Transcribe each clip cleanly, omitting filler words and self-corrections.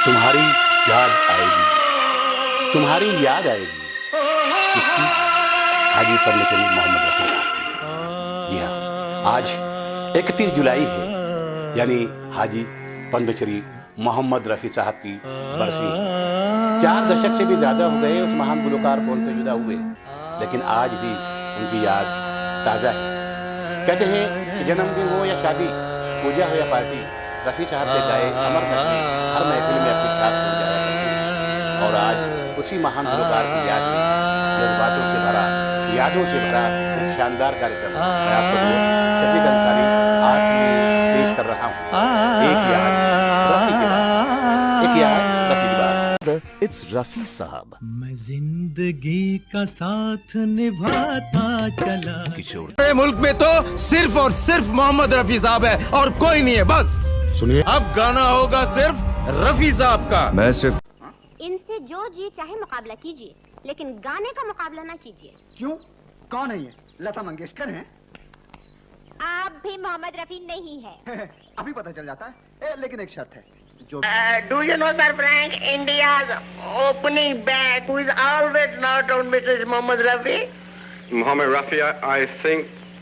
तुम्हारी याद आएगी, तुम्हारी याद आएगी। किसकी? हाजी पद्मश्री मोहम्मद रफ़ी साहब की। जी हाँ, आज 31 जुलाई है, यानी हाजी पद्मश्री मोहम्मद रफ़ी साहब की बरसी है। 4 दशक से भी ज़्यादा हो गए उस महान गुलकार को उनसे जुदा हुए, लेकिन आज भी उनकी याद ताज़ा है। कहते हैं कि जन्मदिन हो या शादी, पूजा हो या पार्टी, रफ़ी साहब के गाए अमर नगमे हर महफिल में अपनी छाप छोड़ जाया करते हैं। और आज उसी महान गुलकार की याद में जज्बातों से भरा, यादों से भरा एक शानदार कार्यक्रम मैं आपको शफीक अंसारी आज पेश कर रहा हूँ। एक याद रफ़ी के बाद, एक याद रफ़ी के बाद। It's रफ़ी साहब। मैं जिंदगी का साथ निभाता चला। किशोर मुल्क में तो सिर्फ और सिर्फ मोहम्मद रफ़ी साहब है और कोई नहीं है। बस सुनिए, अब गाना होगा सिर्फ रफ़ी साहब का। मैं सिर्फ इनसे जो जी चाहे मुकाबला कीजिए, लेकिन गाने का मुकाबला ना कीजिए। क्यों? कौन है ये? लता मंगेशकर हैं? आप भी मोहम्मद रफी नहीं है। अभी पता चल जाता है। लेकिन एक शर्त है जो Do you know, Sir Frank, India's opening back who is always not on Mrs. Mohammad Rafi? Mohammed Rafi, I think,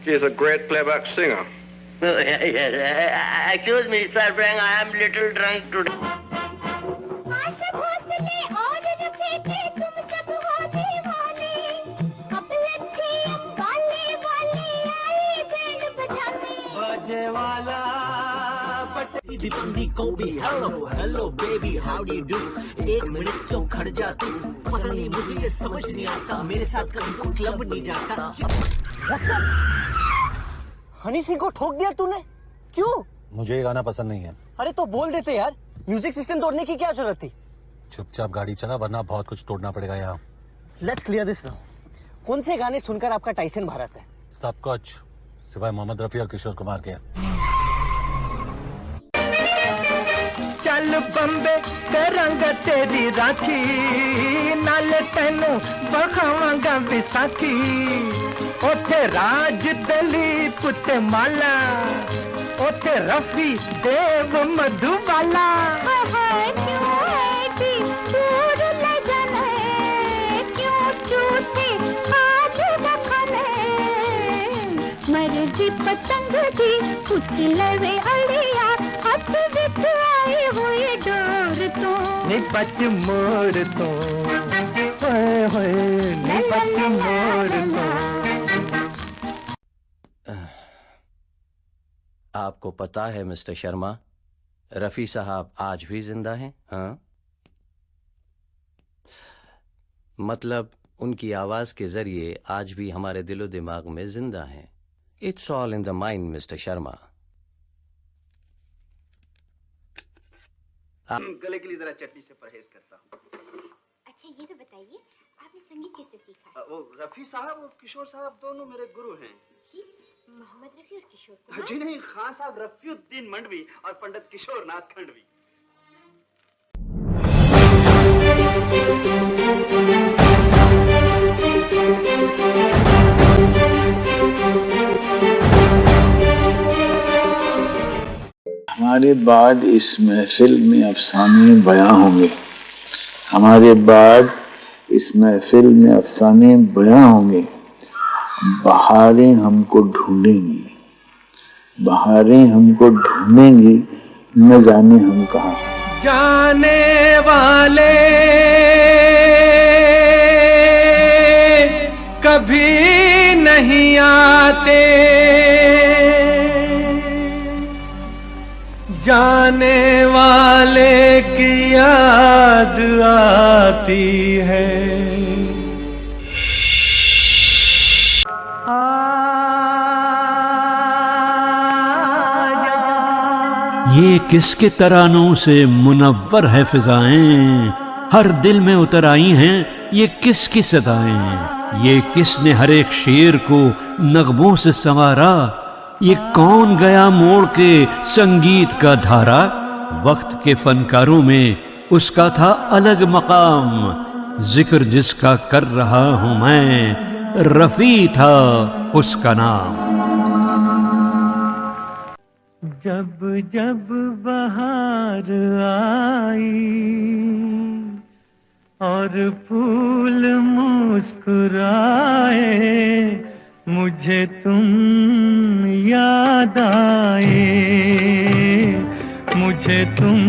is a great playback singer. Excuse me, Sir Frank, I am little drunk today. Asha Bhosle और रफी के तुम सब हो दीवाने, अब लच्छे अंबाले वाले आए band बजाने। बजे वाला बंदी को भी hello hello baby how do you do. एक मिनट क्यों खड़ जा तू, पता नहीं मुझे ये समझ नहीं आता, मेरे साथ कभी कोई क्लब नहीं जाता। हनी सिंह को ठोक दिया तूने, क्यों? मुझे ये गाना पसंद नहीं है। अरे तो बोल देते यार, म्यूजिक सिस्टम तोड़ने की क्या जरूरत थी? चुपचाप गाड़ी चला, वरना बहुत कुछ तोड़ना पड़ेगा यहाँ। Let's clear this now. कौन से गाने सुनकर आपका टाइसन भारत है? सब कुछ, सिवाय मोहम्मद रफ़ी और किशोर कुमार के। चल बंबे ते रंग तेरी राखी, नाले तेनू बखावांगा विसाखी। ओथे राज दलीप ते माला, ओथे रफी देव मधुबाला। क्यों ऐसी दूर ले जाने, क्यों झूठे आज बखाने। मर्जी पतंग दी कुछ लवे अड़िया, हाथ विच आई हुई डोर तो। निपट मोर तो, होए होए निपट मोर तो। आपको पता है मिस्टर शर्मा, रफ़ी साहब आज भी जिंदा हैं? हाँ, मतलब उनकी आवाज के जरिए आज भी हमारे दिलो दिमाग में जिंदा हैं। It's all in the mind mister Sharma. गले के लिए जरा चटनी से परहेज करता हूँ। अच्छा ये तो बताइए, आपने संगीत कैसे सीखा? वो रफ़ी साहब और किशोर साहब दोनों मेरे गुरु हैं। जी, मोहम्मद रफी और किशोर कुमार? जी नहीं, खान साहब रफ़ीउद्दीन मंडवी और पंडित किशोर नाथ खंडवी। हमारे बाद इस महफिल में अफसाने बयां होंगे, हमारे बाद इस महफिल में अफसाने बयां होंगे। बहारें हमको ढूंढेंगी, बहारें हमको ढूंढेंगी, न जाने हम कहाँ। जाने वाले कभी नहीं आते, जाने वाले की याद आती है। ये किसके तरानों से मुनव्वर है फिजाएं, हर दिल में उतर आई हैं ये किसकी सदाएं। ये किसने हर एक शेर को नगमों से संवारा, ये कौन गया मोड़ के संगीत का धारा। वक्त के फनकारों में उसका था अलग मकाम, जिक्र जिसका कर रहा हूं मैं, रफ़ी था उसका नाम। जब जब बहार आई और फूल मुस्कुराए, मुझे तुम याद आए, मुझे तुम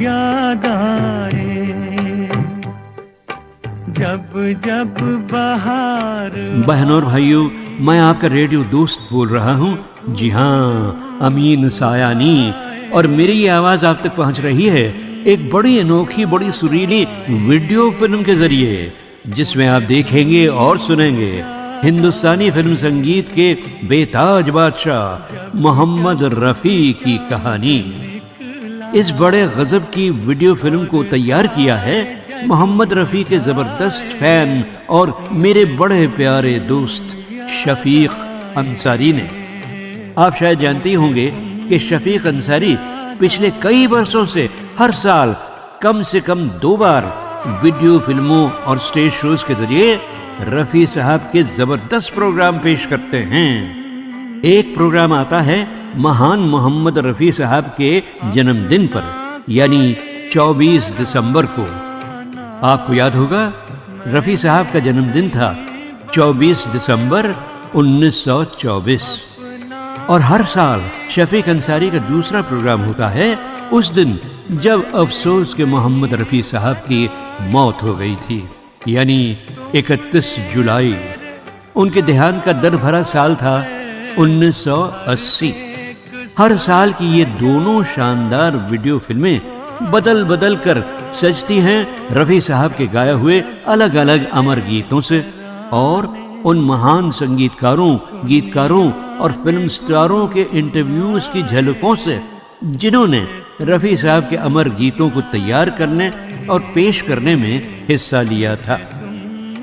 याद आए। जब जब बहार। बहनों और भाइयों, मैं आपका रेडियो दोस्त बोल रहा हूँ। जी हाँ, अमीन सायानी। और मेरी ये आवाज़ आप तक पहुँच रही है एक बड़ी अनोखी, बड़ी सुरीली वीडियो फिल्म के जरिए, जिसमें आप देखेंगे और सुनेंगे हिंदुस्तानी फिल्म संगीत के बेताज बादशाह मोहम्मद रफ़ी की कहानी। इस बड़े गजब की वीडियो फिल्म को तैयार किया है मोहम्मद रफ़ी के जबरदस्त फैन और मेरे बड़े प्यारे दोस्त शफीक अंसारी ने। आप शायद जानते होंगे कि शफीक अंसारी पिछले कई वर्षों से हर साल कम से कम 2 बार वीडियो फिल्मों और स्टेज शोज के जरिए रफ़ी साहब के जबरदस्त प्रोग्राम पेश करते हैं। एक प्रोग्राम आता है महान मोहम्मद रफ़ी साहब के जन्मदिन पर, यानी 24 दिसंबर को। आपको याद होगा, रफ़ी साहब का जन्मदिन था 24 दिसंबर 1924। और हर साल शफीक अंसारी का दूसरा प्रोग्राम होता है उस दिन जब अफसोस के मोहम्मद रफ़ी साहब की मौत हो गई थी, यानी 31 जुलाई। उनके देहांत का दर्द भरा साल था 1980। हर साल की ये दोनों शानदार वीडियो फिल्में बदल बदल कर सजती हैं रफ़ी साहब के गाए हुए अलग अलग अमर गीतों से और उन महान संगीतकारों, गीतकारों और फिल्म स्टारों के इंटरव्यूज की झलकों से, जिन्होंने रफ़ी साहब के अमर गीतों को तैयार करने और पेश करने में हिस्सा लिया था।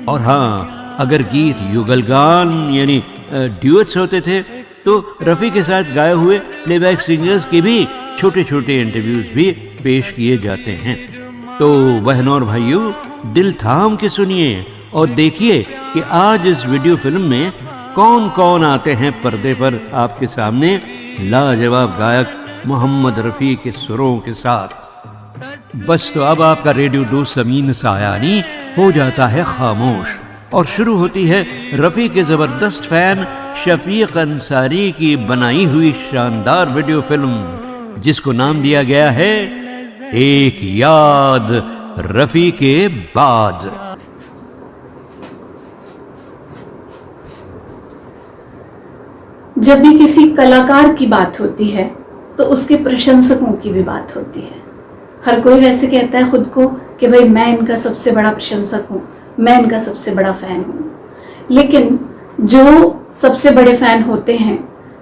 और हाँ, अगर गीत युगलगान यानी ड्यूएट्स होते थे तो रफ़ी के साथ गाए हुए प्लेबैक सिंगर्स के भी छोटे छोटे इंटरव्यूज भी पेश किए जाते हैं। तो बहनों और भाइयों, दिल थाम के सुनिए और देखिए कि आज इस वीडियो फिल्म में कौन कौन आते हैं पर्दे पर आपके सामने लाजवाब गायक मोहम्मद रफ़ी के सुरों के साथ। बस तो अब आपका रेडियो दोस्त अमीन सायानी हो जाता है खामोश और शुरू होती है रफ़ी के जबरदस्त फैन शफीक अंसारी की बनाई हुई शानदार वीडियो फिल्म, जिसको नाम दिया गया है एक याद रफ़ी के बाद। जब भी किसी कलाकार की बात होती है तो उसके प्रशंसकों की भी बात होती है। हर कोई वैसे कहता है खुद को कि भाई मैं इनका सबसे बड़ा प्रशंसक हूँ, मैं इनका सबसे बड़ा फैन हूँ। लेकिन जो सबसे बड़े फैन होते हैं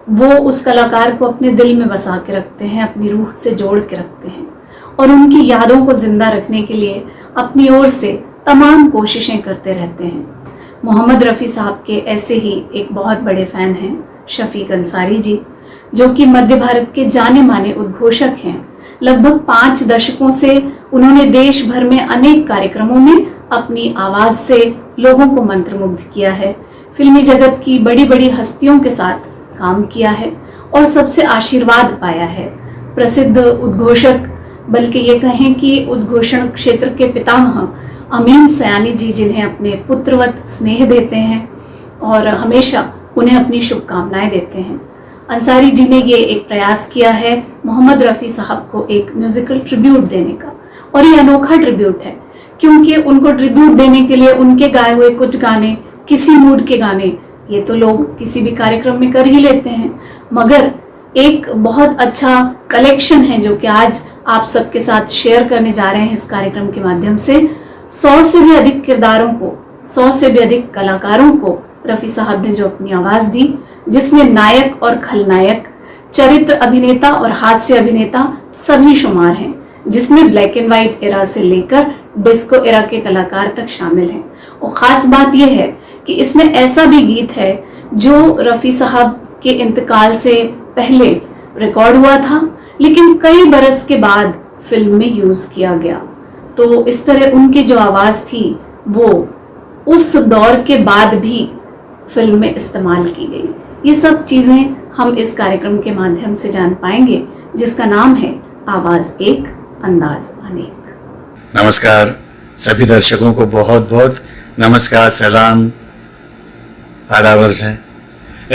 वो उस कलाकार को अपने दिल में बसा के रखते हैं, अपनी रूह से जोड़ के रखते हैं और उनकी यादों को जिंदा रखने के लिए अपनी ओर से तमाम कोशिशें करते रहते हैं। मोहम्मद रफ़ी साहब के ऐसे ही एक बहुत बड़े फैन हैं शफीक अंसारी जी, जो कि मध्य भारत के जाने माने उद्घोषक हैं। लगभग 5 दशकों से उन्होंने देश भर में अनेक कार्यक्रमों में अपनी आवाज़ से लोगों को मंत्रमुग्ध किया है, फिल्मी जगत की बड़ी बड़ी हस्तियों के साथ काम किया है और सबसे आशीर्वाद पाया है। प्रसिद्ध उद्घोषक, बल्कि ये कहें कि उद्घोषण क्षेत्र के पितामह अमीन सयानी जी, जिन्हें अपने पुत्रवत स्नेह देते हैं और हमेशा उन्हें अपनी शुभकामनाएं देते हैं। अंसारी जी ने ये एक प्रयास किया है मोहम्मद रफ़ी साहब को एक म्यूजिकल ट्रिब्यूट देने का, और ये अनोखा ट्रिब्यूट है क्योंकि उनको ट्रिब्यूट देने के लिए उनके गाए हुए कुछ गाने, किसी मूड के गाने, ये तो लोग किसी भी कार्यक्रम में कर ही लेते हैं, मगर एक बहुत अच्छा कलेक्शन है जो कि आज आप सबके साथ शेयर करने जा रहे हैं इस कार्यक्रम के माध्यम से। 100 से भी अधिक किरदारों को, 100 से भी अधिक कलाकारों को रफ़ी साहब ने जो अपनी आवाज़ दी, जिसमें नायक और खलनायक, चरित्र अभिनेता और हास्य अभिनेता सभी शुमार हैं, जिसमें ब्लैक एंड व्हाइट एरा से लेकर डिस्को एरा के कलाकार तक शामिल हैं। और ख़ास बात यह है कि इसमें ऐसा भी गीत है जो रफ़ी साहब के इंतकाल से पहले रिकॉर्ड हुआ था लेकिन कई बरस के बाद फिल्म में यूज़ किया गया। तो इस तरह उनकी जो आवाज़ थी वो उस दौर के बाद भी फिल्म में इस्तेमाल की गई। ये सब चीज़ें हम इस कार्यक्रम के माध्यम से जान पाएंगे, जिसका नाम है आवाज एक अंदाज अनेक। नमस्कार सभी दर्शकों को बहुत बहुत नमस्कार, सलाम, आदाब है।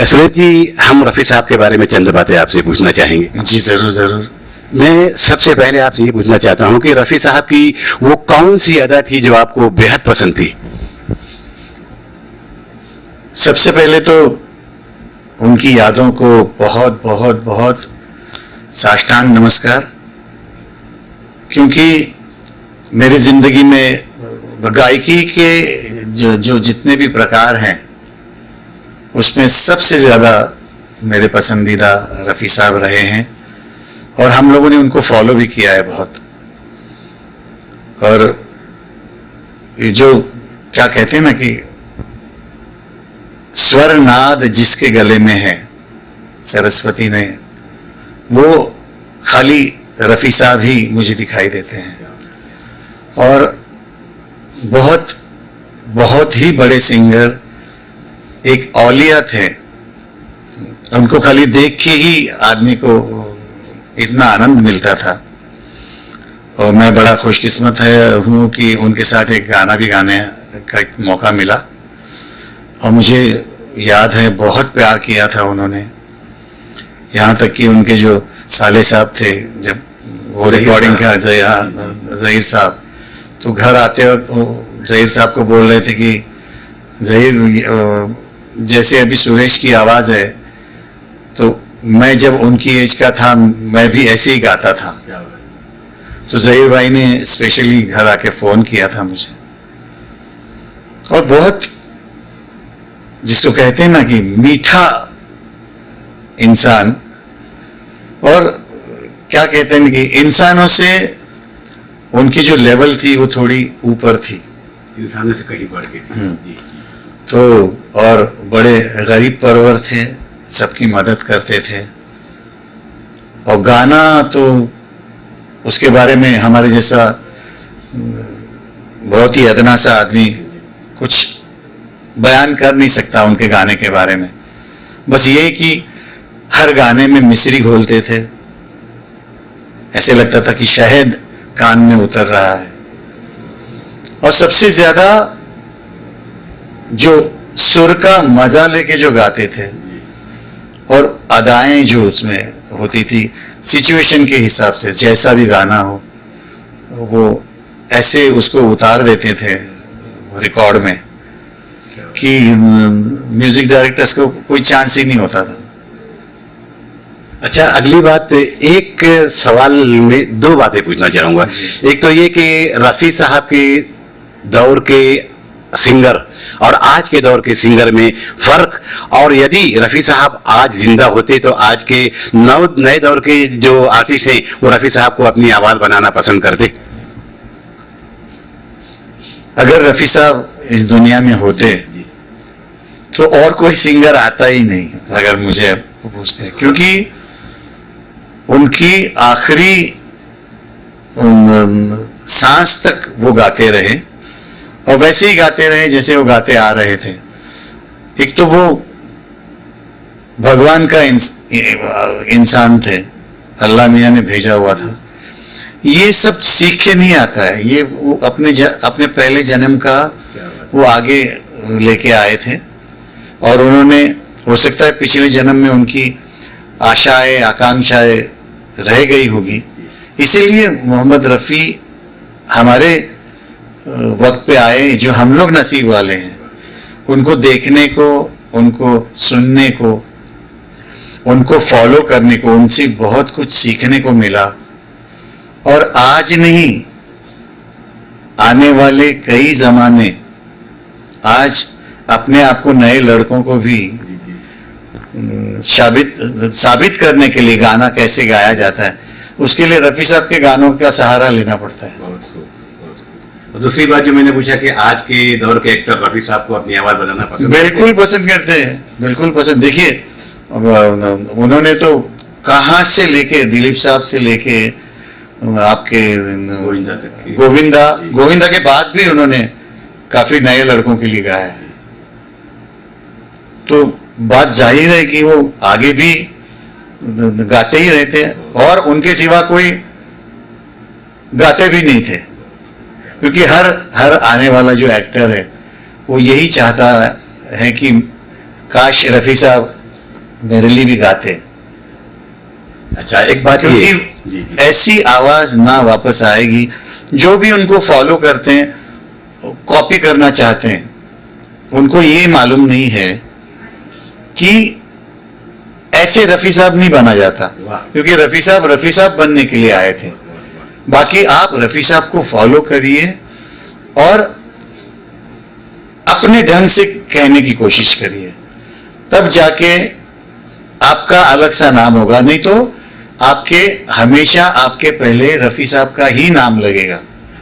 सुरेश जी, हम रफ़ी साहब के बारे में चंद बातें आपसे पूछना चाहेंगे। जी जरूर जरूर। मैं सबसे पहले आपसे ये पूछना चाहता हूँ कि रफ़ी साहब की वो कौन सी अदा थी जो आपको बेहद पसंद थी? सबसे पहले तो उनकी यादों को बहुत बहुत बहुत साष्टांग नमस्कार, क्योंकि मेरी जिंदगी में गायकी के जो जितने भी प्रकार हैं उसमें सबसे ज़्यादा मेरे पसंदीदा रफ़ी साहब रहे हैं और हम लोगों ने उनको फॉलो भी किया है बहुत। और ये जो क्या कहते हैं ना कि स्वर नाद जिसके गले में है सरस्वती ने, वो खाली रफ़ी साहब ही मुझे दिखाई देते हैं। और बहुत बहुत ही बड़े सिंगर, एक औलिया थे, उनको खाली देख के ही आदमी को इतना आनंद मिलता था। और मैं बड़ा खुशकिस्मत हूँ कि उनके साथ एक गाना भी गाने का एक मौका मिला और मुझे याद है बहुत प्यार किया था उन्होंने। यहाँ तक कि उनके जो साले साहब थे, जब वो रिकॉर्डिंग का ज़हीर साहब, तो घर आते वक्त ज़हीर साहब को बोल रहे थे कि ज़हीर, जैसे अभी सुरेश की आवाज़ है, तो मैं जब उनकी एज का था मैं भी ऐसे ही गाता था। तो ज़हीर भाई ने स्पेशली घर आके फ़ोन किया था मुझे। और बहुत, जिसको कहते हैं ना कि मीठा इंसान, और क्या कहते हैं कि इंसानों से उनकी जो लेवल थी वो थोड़ी ऊपर थी, इंसानों से कहीं बढ़ गई थी। तो और बड़े गरीब परवर थे, सबकी मदद करते थे। और गाना तो उसके बारे में हमारे जैसा बहुत ही अदना सा आदमी कुछ बयान कर नहीं सकता उनके गाने के बारे में। बस ये कि हर गाने में मिश्री घोलते थे, ऐसे लगता था कि शहद कान में उतर रहा है। और सबसे ज्यादा जो सुर का मजा लेके जो गाते थे और अदाएं जो उसमें होती थी, सिचुएशन के हिसाब से जैसा भी गाना हो वो ऐसे उसको उतार देते थे रिकॉर्ड में कि म्यूजिक डायरेक्टर्स को कोई चांस ही नहीं होता था। अच्छा, अगली बात, एक सवाल में दो बातें पूछना चाहूंगा। एक तो ये कि रफ़ी साहब के दौर के सिंगर और आज के दौर के सिंगर में फर्क, और यदि रफ़ी साहब आज जिंदा होते तो आज के नए दौर के जो आर्टिस्ट हैं वो रफ़ी साहब को अपनी आवाज बनाना पसंद करते? अगर रफ़ी साहब इस दुनिया में होते तो और कोई सिंगर आता ही नहीं, अगर मुझे पूछते हैं, क्योंकि उनकी आखिरी सांस तक वो गाते रहे और वैसे ही गाते रहे जैसे वो गाते आ रहे थे। एक तो वो भगवान का इंसान थे, अल्लाह मियाँ ने भेजा हुआ था। ये सब सीख के नहीं आता है, ये वो अपने पहले जन्म का वो आगे लेके आए थे और उन्होंने, हो सकता है पिछले जन्म में उनकी आशाएं आकांक्षाएं रह गई होगी, इसीलिए मोहम्मद रफ़ी हमारे वक्त पे आए जो हम लोग नसीब वाले हैं उनको देखने को, उनको सुनने को, उनको फॉलो करने को, उनसे बहुत कुछ सीखने को मिला। और आज नहीं, आने वाले कई जमाने, आज अपने आप को नए लड़कों को भी साबित करने के लिए गाना कैसे गाया जाता है, उसके लिए रफ़ी साहब के गानों का सहारा लेना पड़ता है। और दूसरी बात जो मैंने पूछा कि आज के दौर के एक्टर रफ़ी साहब को अपनी आवाज बनाना पसंद? बिल्कुल पसंद करते हैं, बिल्कुल पसंद। देखिए उन्होंने तो कहाँ से लेके, दिलीप साहब से लेके आपके गोविंदा के बाद भी उन्होंने काफी नए लड़कों के लिए गाया है। तो बात जाहिर है कि वो आगे भी गाते ही रहते और उनके सिवा कोई गाते भी नहीं थे, क्योंकि हर आने वाला जो एक्टर है वो यही चाहता है कि काश रफी साहब मेरे लिए भी गाते। अच्छा, एक बात क्योंकि ऐसी आवाज ना वापस आएगी। जो भी उनको फॉलो करते हैं, कॉपी करना चाहते हैं, उनको ये मालूम नहीं है कि ऐसे रफी साहब नहीं बना जाता, क्योंकि रफी साहब बनने के लिए आए थे। बाकी आप रफी साहब को फॉलो करिए और अपने ढंग से कहने की कोशिश करिए, तब जाके आपका अलग सा नाम होगा। नहीं तो हमेशा आपके पहले रफी साहब का ही नाम लगेगा।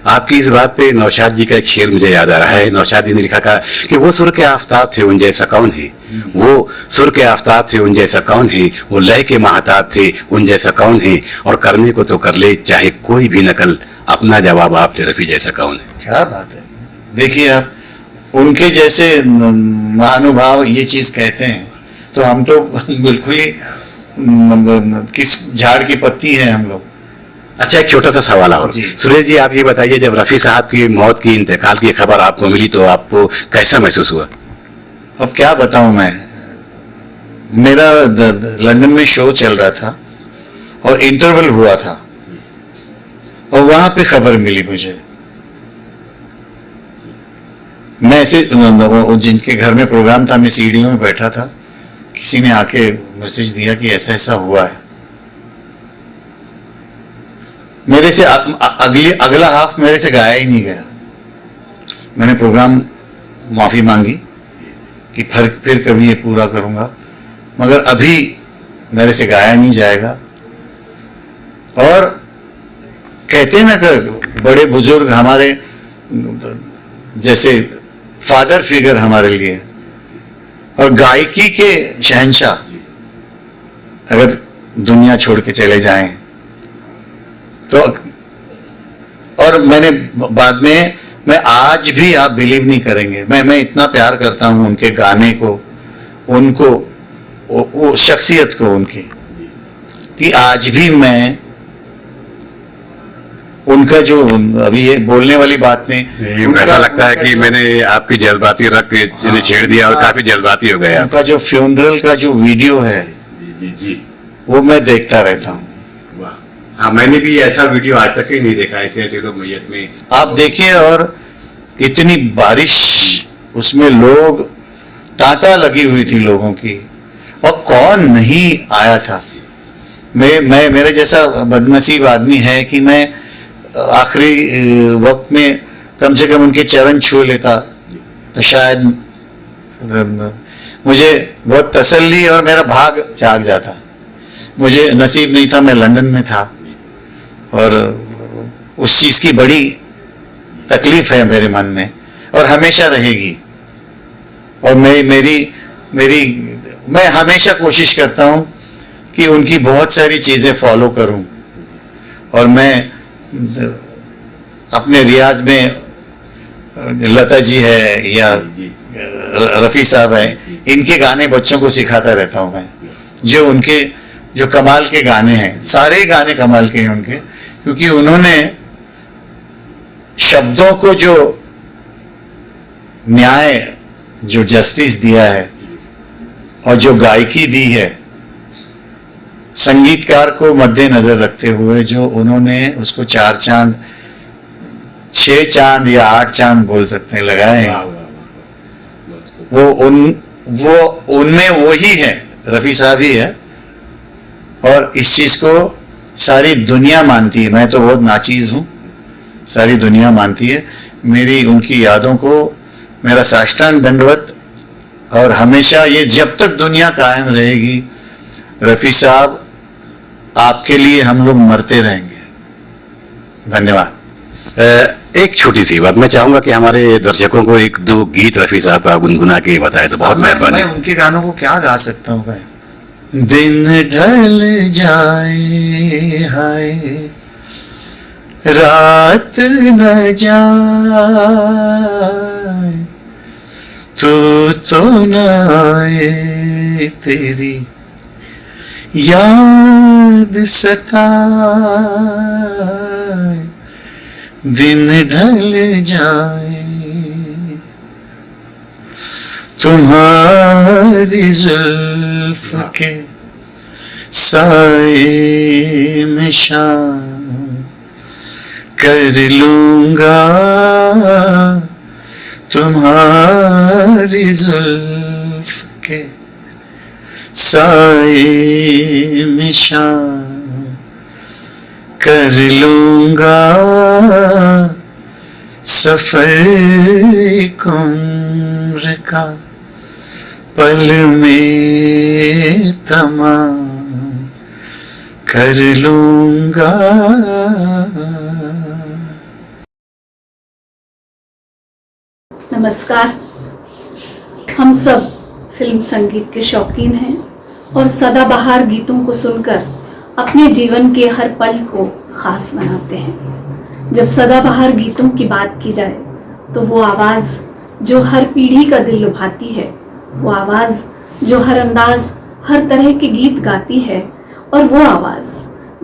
आपकी इस बात पे नौशाद जी का एक शेर मुझे याद आ रहा है। नौशाद जी ने लिखा था कि वो सुर के आफताब थे उन जैसा कौन है, वो सुर के आफताब थे उन जैसा कौन है, वो लय के महताब थे उन जैसा कौन है, और करने को तो कर ले चाहे कोई भी नकल, अपना जवाब आप थे रफी जैसा कौन है। क्या बात है। देखिए आप उनके जैसे महानुभाव ये चीज कहते हैं तो हम तो बिल्कुल ही किस झाड़ की पत्ती है हम लोग। अच्छा, एक छोटा सा सवाल और सुरेश जी, आप ये बताइए, जब रफी साहब की मौत की, इंतकाल की खबर आपको मिली तो आपको कैसा महसूस हुआ? अब क्या बताऊं मैं, मेरा लंदन में शो चल रहा था और इंटरवल हुआ था और वहां पे खबर मिली मुझे। मैं ऐसे जिनके घर में प्रोग्राम था, मैं सीढ़ियों में बैठा था, किसी ने आके मैसेज दिया कि ऐसा ऐसा हुआ है। मेरे से अगला हाफ मेरे से गाया ही नहीं गया। मैंने प्रोग्राम माफी मांगी कि फिर कभी ये पूरा करूंगा, मगर अभी मेरे से गाया नहीं जाएगा। और कहते हैं ना कि बड़े बुजुर्ग हमारे जैसे फादर फिगर हमारे लिए, और गायकी के शहंशाह अगर दुनिया छोड़ के चले जाएं तो, और मैंने बाद में, मैं आज भी, आप बिलीव नहीं करेंगे, मैं इतना प्यार करता हूं उनके गाने को, उनको, वो शख्सियत को उनकी, कि आज भी मैं उनका जो, अभी ये बोलने वाली बात नहीं, ऐसा लगता है कि मैंने आपकी जज्बाती रख जिन्हें छेड़ दिया और काफी जज्बाती हो गया। उनका जो फ्यूनरल का जो वीडियो है वो मैं देखता रहता हूँ। हाँ, मैंने भी ऐसा वीडियो आज तक ही नहीं देखा, ऐसे लोग मैयत में। आप देखिए, और इतनी बारिश, उसमें लोग, तांता लगी हुई थी लोगों की, और कौन नहीं आया था। मैं मेरे जैसा बदनसीब आदमी है कि मैं आखिरी वक्त में कम से कम उनके चरण छू लेता तो शायद मुझे बहुत तसल्ली और मेरा भाग जाग जाता। मुझे नसीब नहीं था, मैं लंदन में था, और उस चीज की बड़ी तकलीफ है मेरे मन में और हमेशा रहेगी। और मैं हमेशा कोशिश करता हूं कि उनकी बहुत सारी चीजें फॉलो करूं, और मैं अपने रियाज में लता जी है या रफी साहब है, इनके गाने बच्चों को सिखाता रहता हूं मैं, जो उनके जो कमाल के गाने हैं, सारे गाने कमाल के हैं उनके, क्योंकि उन्होंने शब्दों को जो न्याय, जो जस्टिस दिया है और जो गायकी दी है, संगीतकार को मद्देनजर रखते हुए जो उन्होंने उसको 4 चांद, 6 चांद या 8 चांद बोल सकते हैं लगाए हैं, वो उनमें वही है, रफी साहब ही है। और इस चीज को सारी दुनिया मानती है, मैं तो बहुत नाचीज हूं, सारी दुनिया मानती है। मेरी उनकी यादों को मेरा साष्टांग दंडवत, और हमेशा ये जब तक दुनिया कायम रहेगी, रफी साहब आपके लिए हम लोग मरते रहेंगे। धन्यवाद। एक छोटी सी बात मैं चाहूंगा कि हमारे दर्शकों को 1-2 गीत रफी साहब का गुनगुना के बताए तो बहुत मेहरबानी। मैं उनके गानों को क्या गा सकता हूँ मैं? दिन ढल जाए हाय, रात न जाए, तू तो न आए, तेरी याद सताए, दिन ढल जाए, तुम्हारी जुल्फ के साए में शाम कर लूंगा, तुम्हारी जुल्फ के साए में शाम कर लूंगा, सफर एक उम्र का पल में तमाम कर लूंगा। नमस्कार। हम सब फिल्म संगीत के शौकीन हैं और सदाबहार गीतों को सुनकर अपने जीवन के हर पल को खास बनाते हैं। जब सदाबहार गीतों की बात की जाए तो वो आवाज़ जो हर पीढ़ी का दिल लुभाती है, वो आवाज़ जो हर अंदाज हर तरह के गीत गाती है, और वो आवाज़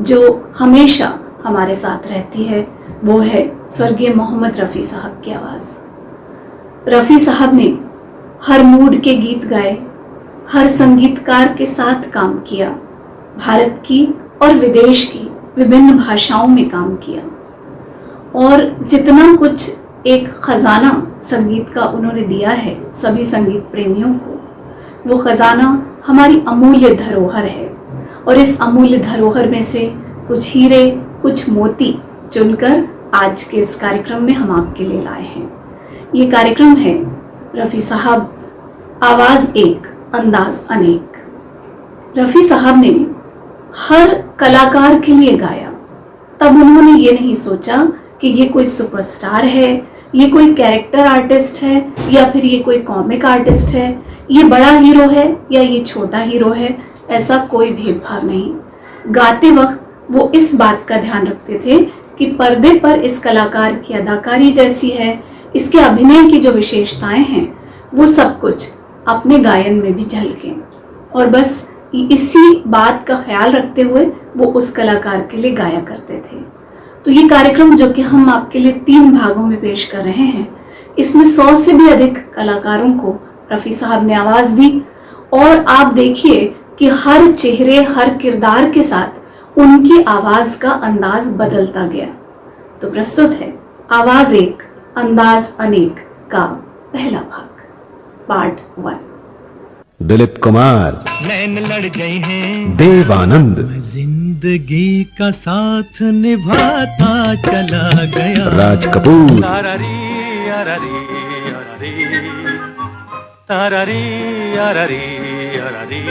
जो हमेशा हमारे साथ रहती है, वो है स्वर्गीय मोहम्मद रफ़ी साहब की आवाज़। रफ़ी साहब ने हर मूड के गीत गाए, हर संगीतकार के साथ काम किया, भारत की और विदेश की विभिन्न भाषाओं में काम किया, और जितना कुछ एक खजाना संगीत का उन्होंने दिया है सभी संगीत प्रेमियों को, वो खजाना हमारी अमूल्य धरोहर है। और इस अमूल्य धरोहर में से कुछ हीरे कुछ मोती चुनकर आज के इस कार्यक्रम में हम आपके लिए लाए हैं। ये कार्यक्रम है रफ़ी साहब आवाज़ एक अंदाज अनेक। रफ़ी साहब ने हर कलाकार के लिए गाया। तब उन्होंने ये नहीं सोचा कि ये कोई सुपरस्टार है, ये कोई कैरेक्टर आर्टिस्ट है, या फिर ये कोई कॉमिक आर्टिस्ट है, ये बड़ा हीरो है या ये छोटा हीरो है। ऐसा कोई भेदभाव नहीं। गाते वक्त वो इस बात का ध्यान रखते थे कि पर्दे पर इस कलाकार की अदाकारी जैसी है, इसके अभिनय की जो विशेषताएं हैं, वो सब कुछ अपने गायन में भी झलकें। और बस इसी बात का ख्याल रखते हुए वो उस कलाकार के लिए गाया करते थे। तो ये कार्यक्रम जो कि हम आपके लिए 3 भागों में पेश कर रहे हैं, इसमें 100 से भी अधिक कलाकारों को रफ़ी साहब ने आवाज़ दी, और आप देखिए कि हर चेहरे हर किरदार के साथ उनकी आवाज़ का अंदाज बदलता गया। तो प्रस्तुत है आवाज़ एक अंदाज अनेक का पहला भाग, पार्ट 1। दिलीप कुमार, नैन लड़ गए हैं, देवानंद, जिंदगी का साथ निभाता चला गया, राज कपूर, तारारी आरारी आरारी, तारारी आरारी आरारी,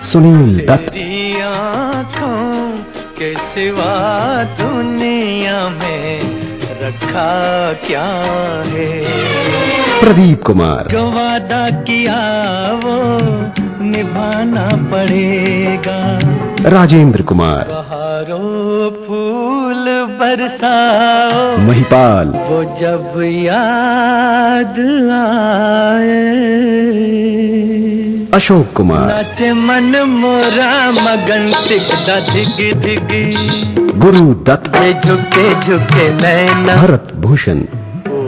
सुनील दत्त, तेरी आँखों के सिवा दुनिया में रखा क्या है, प्रदीप कुमार, जो वादा किया वो निभाना पड़ेगा, राजेंद्र कुमार, बहारों फूल बरसाओ, महिपाल, वो जब याद आए, अशोक कुमार, नाचे मन मोरा मगन टिकदा धिग धिग, गुरु दत्त, ये झुके झुके नैना, भरत भूषण, ओ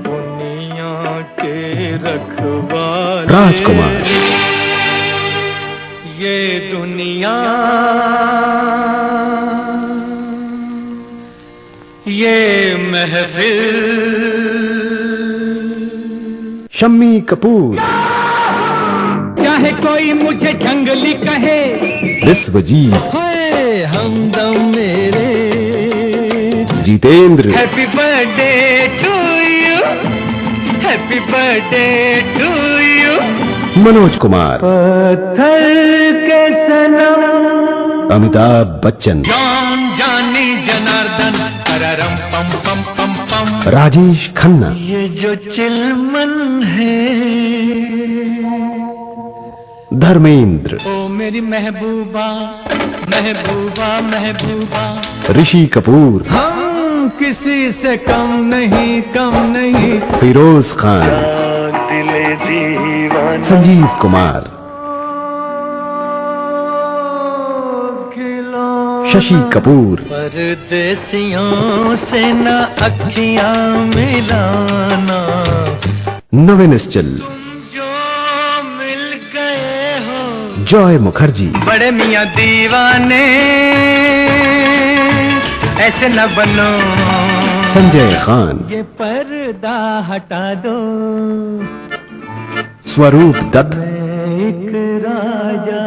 दुनिया के रखवाले, राजकुमार, ये दुनिया ये महफिल, शम्मी कपूर, चाहे कोई मुझे जंगली कहे, विश्वजीत, हाय हमदम मेरे, Jitendra, happy birthday to you, happy birthday to you, Manoj Kumar, Patthar Ke सनम, अमिताभ बच्चन, जान जानी जनार्दन, पररम पम पम पम पम, राजेश खन्ना, ये जो चिलमन है, धर्मेंद्र, ओ मेरी महबूबा महबूबा महबूबा, ऋषि कपूर, हम किसी से कम नहीं, फिरोज खान, दिले दीवाना, संजीव कुमार, शशि कपूर, परदेसियों से न अखियां मिलाना, नवे निश्चल, मिल गए हो जॉय मुखर्जी, बड़े मियां दीवाने ऐसे न बनो, संजय खान, ये पर्दा हटा दो, स्वरूप दत्त, एक राजा,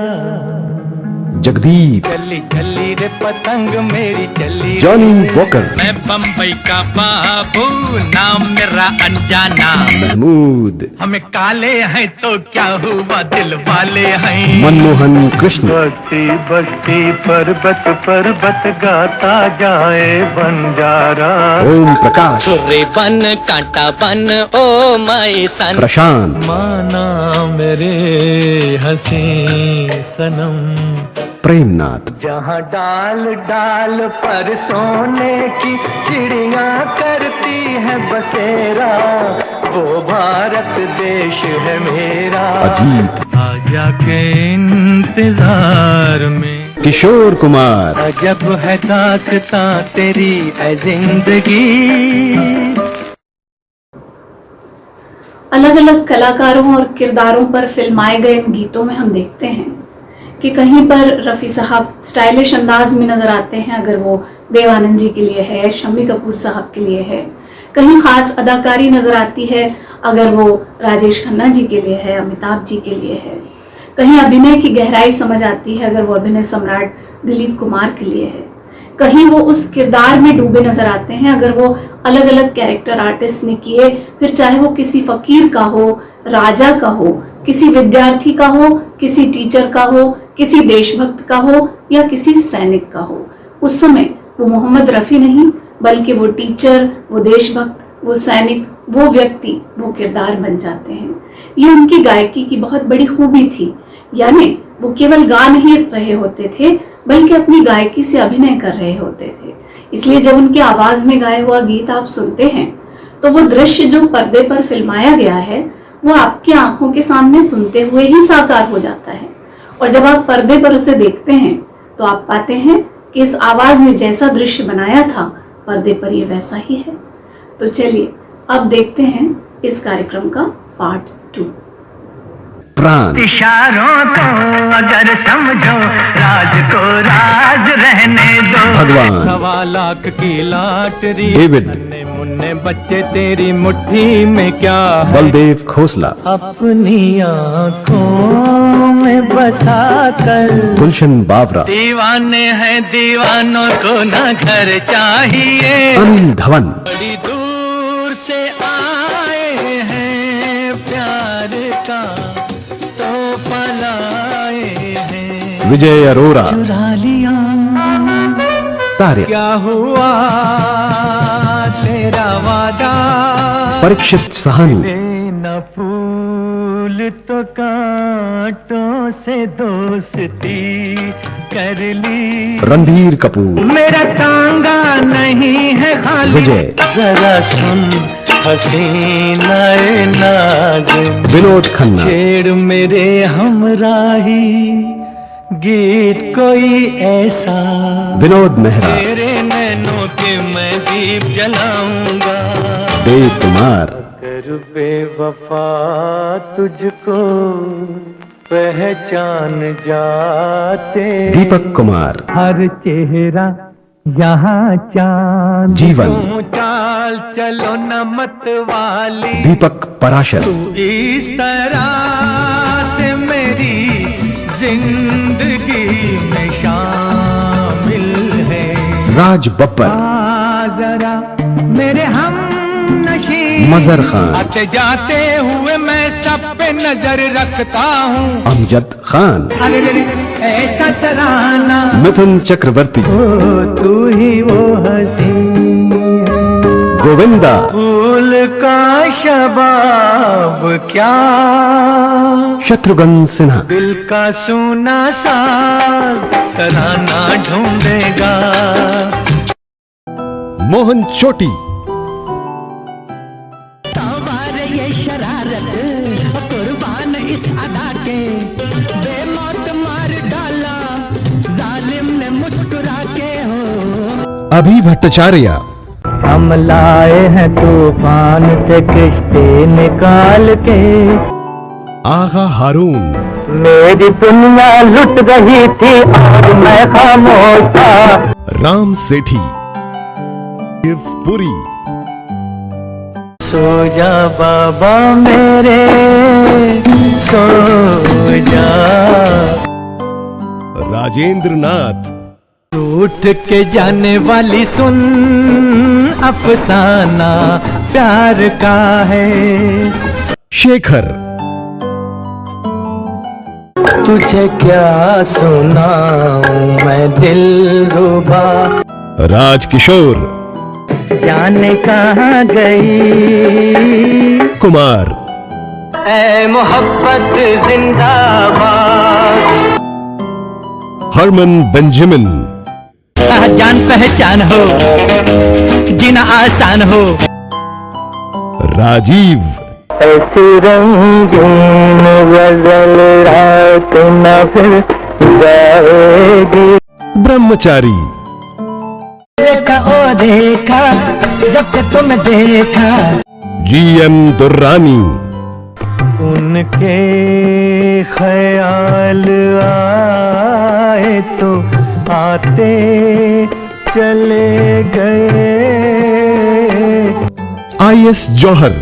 जगदीप, चली चली रे पतंग मेरी चली, जॉनी वॉकर, मैं बम्बई का बाबू, नाम मेरा अनजाना, महमूद, हमें काले हैं तो क्या हुआ दिल वाले हैं, मनमोहन कृष्ण, बस्ती बस्ती पर्वत पर्वत गाता जाए बंजारा, ओम प्रकाश, बन कांटा बन ओ माई सन, प्रशांत, माना मेरे हसी सनम, प्रेमनाथ, जहाँ डाल डाल पर सोने की चिड़िया करती है बसेरा, वो भारत देश है मेरा, अजीत, आजा के इंतजार में, किशोर कुमार, अजब है दास्तां तेरी ऐ जिंदगी। अलग अलग कलाकारों और किरदारों पर फिल्माए गए इन गीतों में हम देखते हैं कि कहीं पर रफ़ी साहब स्टाइलिश अंदाज में नज़र आते हैं, अगर वो देव आनंद जी के लिए है, शम्मी कपूर साहब के लिए है, कहीं ख़ास अदाकारी नज़र आती है अगर वो राजेश खन्ना जी के लिए है, अमिताभ जी के लिए है, कहीं अभिनय की गहराई समझ आती है अगर वो अभिनय सम्राट दिलीप कुमार के लिए है, कहीं वो उस किरदार में डूबे नजर आते हैं अगर वो अलग अलग कैरेक्टर आर्टिस्ट ने किए, फिर चाहे वो किसी फकीर का हो, राजा का हो, किसी विद्यार्थी का हो, किसी टीचर का हो, किसी देशभक्त का हो या किसी सैनिक का हो। उस समय वो मोहम्मद रफ़ी नहीं बल्कि वो टीचर, वो देशभक्त, वो सैनिक, वो व्यक्ति, वो किरदार बन जाते हैं। ये उनकी गायकी की बहुत बड़ी खूबी थी, यानी वो केवल गा नहीं रहे होते थे बल्कि अपनी गायकी से अभिनय कर रहे होते थे। इसलिए जब उनकी आवाज में गाया हुआ गीत आप सुनते हैं तो वो दृश्य जो पर्दे पर फिल्माया गया है वो आपकी आंखों के सामने सुनते हुए ही साकार हो जाता है, और जब आप पर्दे पर उसे देखते हैं तो आप पाते हैं कि इस आवाज ने जैसा दृश्य बनाया था पर्दे पर ये वैसा ही है। तो चलिए अब देखते हैं इस कार्यक्रम का पार्ट 2। प्राण, इशारों को अगर समझो राज को राज रहने दो, भगवान, 1.25 लाख की लॉटरी, डेविड, नन्हे मुन्ने बच्चे तेरी मुट्ठी में क्या है, बलदेव खोसला, अपनी आंखों में बसा कर, गुलशन बावरा, दीवाने हैं दीवानों को न घर चाहिए, अनिल धवन, बड़ी दूर से आए हैं प्यार का तोहफा लाए हैं, विजय अरोरा, चुरा लिया तारे, क्या हुआ तेरा वादा, परीक्षित साहनी, न फूल तो कांटों से दोस्ती कर ली, रणधीर कपूर, मेरा टांगा नहीं है खाली, विजय, जरा सुन हसीनाए नाज़िम, विनोद खन्ना, छेड़ मेरे हमराही गीत कोई ऐसा, विनोद मेहरा, तेरे नैनों के मैं दीप जलाऊंगा, देव कुमार, कर बेवफा तुझको पहचान जाते, दीपक कुमार, हर चेहरा यहाँ चांद, जीवन, तू चाल चलो न मत वाली, दीपक पराशर, तू इस तरह से मेरी जिंदगी में शामिल है, राज बब्बर, जरा मेरे हम नशी, मजर खान, आते जाते हुए मैं सब पे नजर रखता हूँ, अमजद खान, ऐसा तराना, मिथुन चक्रवर्ती, तू ही वो हसी, गोविंदा, फूल का शबाब क्या, शत्रुघ्न सिन्हा, दिल का सोना साज तराना ढूंढेगा, मोहन चोटी, ये शरारत कुर्बान इस अदा के, बेमौत मार डाला जालिम ने मुस्कुरा के, अभी भट्टाचार्य, हम लाए हैं तूफान से किश्ती निकाल के। आगा हारून, मेरी दुनिया लुट रही थी और मैं खामोश था। राम सेठी, शिवपुरी, सो जा बाबा मेरे, सो जा। राजेंद्र नाथ, उठ के जाने वाली सुन, अफसाना प्यार का है। शेखर, तुझे क्या सुनाऊं मैं दिलरुबा, राजकिशोर, जाने कहाँ गई कुमार, ऐ मोहब्बत जिंदाबाद। हरमन बेंजामिन, जान पहचान हो, जीना आसान हो। राजीव, ऐसी रंगीन गजल रात न फिर जाएगी। ब्रह्मचारी, देखा ओ देखा जब से तुम देखा। जीएम दुर्रानी, उनके ख्याल आए तो आते चले गए। आईएस जौहर,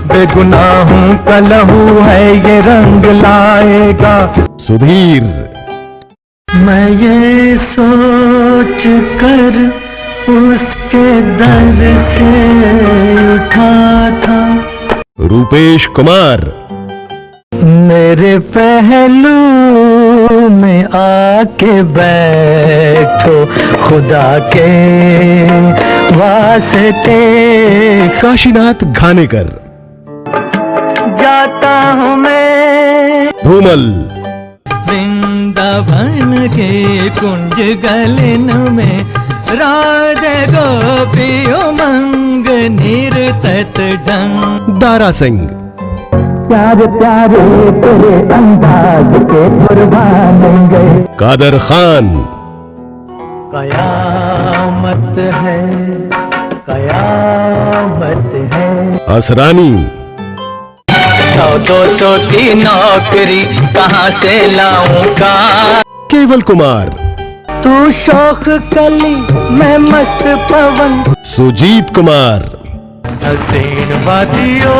बेगुनाहों का लहू है ये रंग लाएगा। सुधीर, मैं ये सोच कर उसके दर से उठा था। रूपेश कुमार, मेरे पहलू में आके बैठो खुदा के वास्ते। काशीनाथ घानेकर, जाता हूँ मैं धूमल, वृंदावन के कुंज गलन में। राधे गोपी उमंग निरतत ढंग। दारा सिंह, प्यारे प्यारे तेरे अंदाज के कुर्बान गए। कादर खान, कयामत है, कयामत है। असरानी, 100-200 की नौकरी कहाँ से लाऊं का। केवल कुमार, तू शौक कली मैं मस्त पवन। सुजीत कुमार, हसीन वादियों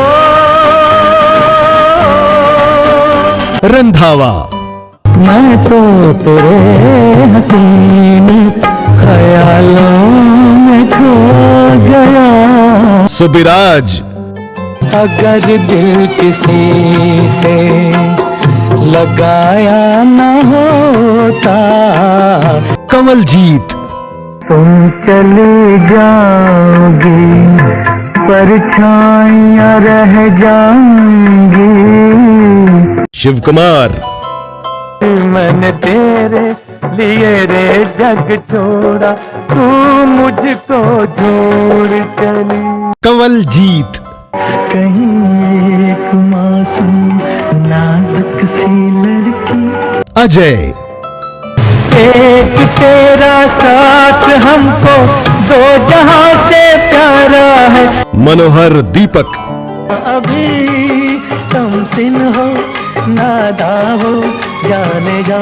रंधावा, मैं तो तेरे हसीन ख्यालों में खो गया। सुबिराज, अगर दिल किसी से लगाया न होता। कंवलजीत, तुम चली जाओगी परछाइयां रह जाएंगी। शिव कुमार, मैंने तेरे लिए रे जग छोड़ा, तू मुझको छोड़ चली। कंवलजीत, कहीं एक मासूम नाजुक सी लड़की। अजय, एक तेरा साथ हमको दो जहां से प्यारा है। मनोहर दीपक, अभी तुम सिन हो नादा हो जाने जा।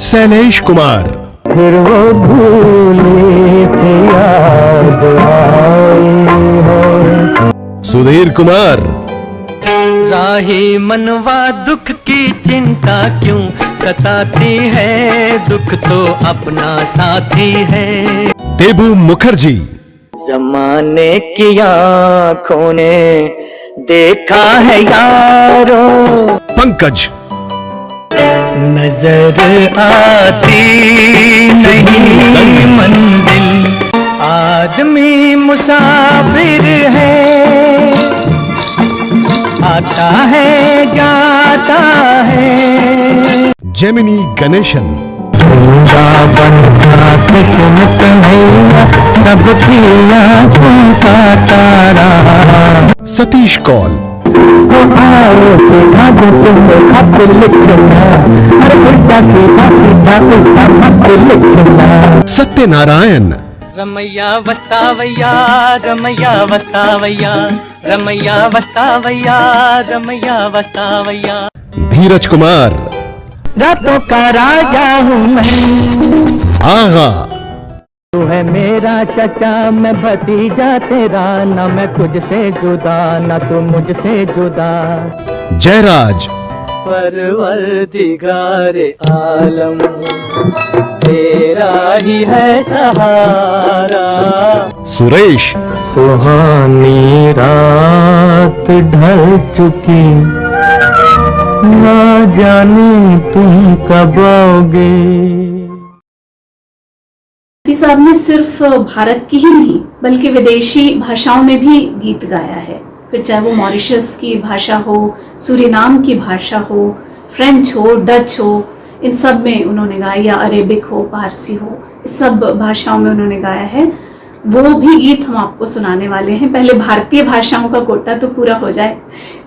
शैलेश कुमार, फिर वो भूले थे याद आई हो। सुधीर कुमार, राही मनवा दुख की चिंता क्यों सताती है, दुख तो अपना साथी है। देबू मुखर्जी, जमाने की आँखों ने देखा है यारो। पंकज, नजर आती नहीं मंजिल, आदमी मुसाफिर है, आता है जाता है। जेमिनी गणेशन, किस्मत है सब की आँखों का तारा। सतीश कौल, तो आओ सीधा तुम खत लिखना, हर उल्टा सीधा सीधा उल्टा खत लिखना। सत्यनारायण, रमैया वस्तावैया, रमैया वस्तावैया, रमैया वस्तावैया, रमैया वस्तावैया। धीरज कुमार, रातों का राजा हूँ मैं, आगा, तू है मेरा चचा मैं भतीजा तेरा, ना मैं तुझसे जुदा ना तू मुझसे जुदा। जयराज, परवरदिगारे आलम तेरा ही है सहारा। सुरेश, सुहानी रात ढल चुकी, ना जाने तुम कब आओगे। रफी साहब ने सिर्फ भारत की ही नहीं बल्कि विदेशी भाषाओं में भी गीत गाया है, फिर चाहे वो मॉरिशस की भाषा हो, सूरीनाम की भाषा हो, फ्रेंच हो, डच हो, इन सब में उन्होंने गाया, या अरेबिक हो, पारसी हो, इस सब भाषाओं में उन्होंने गाया है। वो भी गीत हम आपको सुनाने वाले हैं। पहले भारतीय भाषाओं का कोटा तो पूरा हो जाए,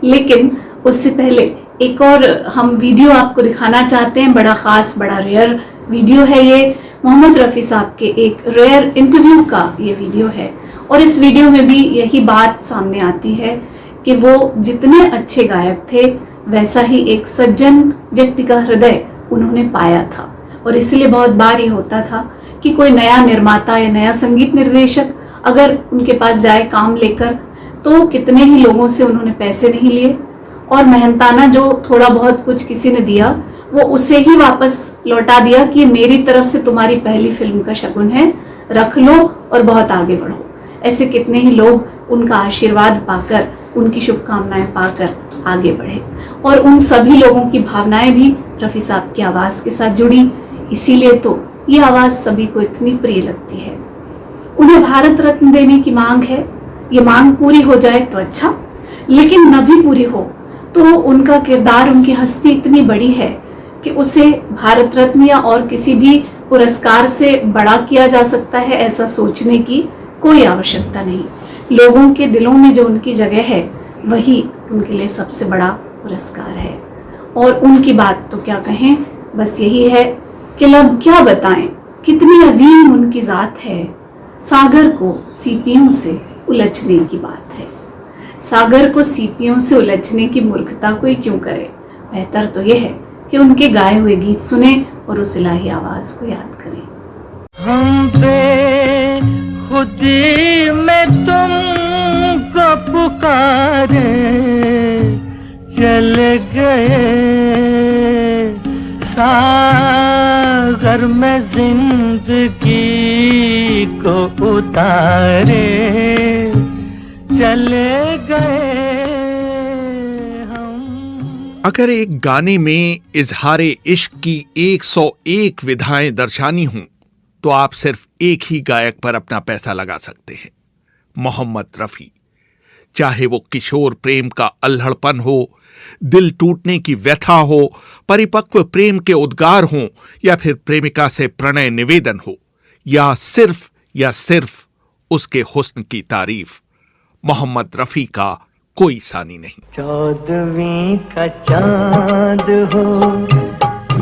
लेकिन उससे पहले एक और हम वीडियो आपको दिखाना चाहते हैं। बड़ा ख़ास, बड़ा रेयर वीडियो है ये। मोहम्मद रफ़ी साहब के एक रेयर इंटरव्यू का ये वीडियो है, और इस वीडियो में भी यही बात सामने आती है कि वो जितने अच्छे गायक थे वैसा ही एक सज्जन व्यक्ति का हृदय उन्होंने पाया था। और इसलिए बहुत बार ये होता था कि कोई नया निर्माता या नया संगीत निर्देशक अगर उनके पास जाए काम लेकर, तो कितने ही लोगों से उन्होंने पैसे नहीं लिए, और मेहनताना जो थोड़ा बहुत कुछ किसी ने दिया वो उसे ही वापस लौटा दिया कि मेरी तरफ से तुम्हारी पहली फिल्म का शगुन है, रख लो और बहुत आगे बढ़ो। ऐसे कितने ही लोग उनका आशीर्वाद पाकर, उनकी शुभकामनाएं पाकर आगे बढ़े, और उन सभी लोगों की भावनाएं भी रफ़ी साहब की आवाज़ के साथ जुड़ी। इसीलिए तो ये आवाज़ सभी को इतनी प्रिय लगती है। उन्हें भारत रत्न देने की मांग है। ये मांग पूरी हो जाए तो अच्छा, लेकिन न भी पूरी हो तो उनका किरदार, उनकी हस्ती इतनी बड़ी है कि उसे भारत रत्न या और किसी भी पुरस्कार से बड़ा किया जा सकता है, ऐसा सोचने की कोई आवश्यकता नहीं। लोगों के दिलों में जो उनकी जगह है वही उनके लिए सबसे बड़ा पुरस्कार है। और उनकी बात तो क्या कहें, बस यही है कि लब क्या बताएं कितनी अजीम उनकी ज़ात है। सागर को सीपियों से उलझने की बात है। सागर को सीपियों से उलझने की मूर्खता कोई क्यों करे। बेहतर तो यह है कि उनके गाए हुए गीत सुने और उस इलाही आवाज़ को याद करें। हम बेखुदी में तुमको पुकारे चले गए, सागर में जिंदगी को उतारे चले गए हम। अगर एक गाने में इजहारे इश्क की 101 विधाएं दर्शानी हों तो आप सिर्फ एक ही गायक पर अपना पैसा लगा सकते हैं, मोहम्मद रफी। चाहे वो किशोर प्रेम का अल्हड़पन हो, दिल टूटने की व्यथा हो, परिपक्व प्रेम के उद्गार हों, या फिर प्रेमिका से प्रणय निवेदन हो, या सिर्फ उसके हुस्न की तारीफ, मोहम्मद रफी का कोई सानी नहीं। 14वीं का चांद हो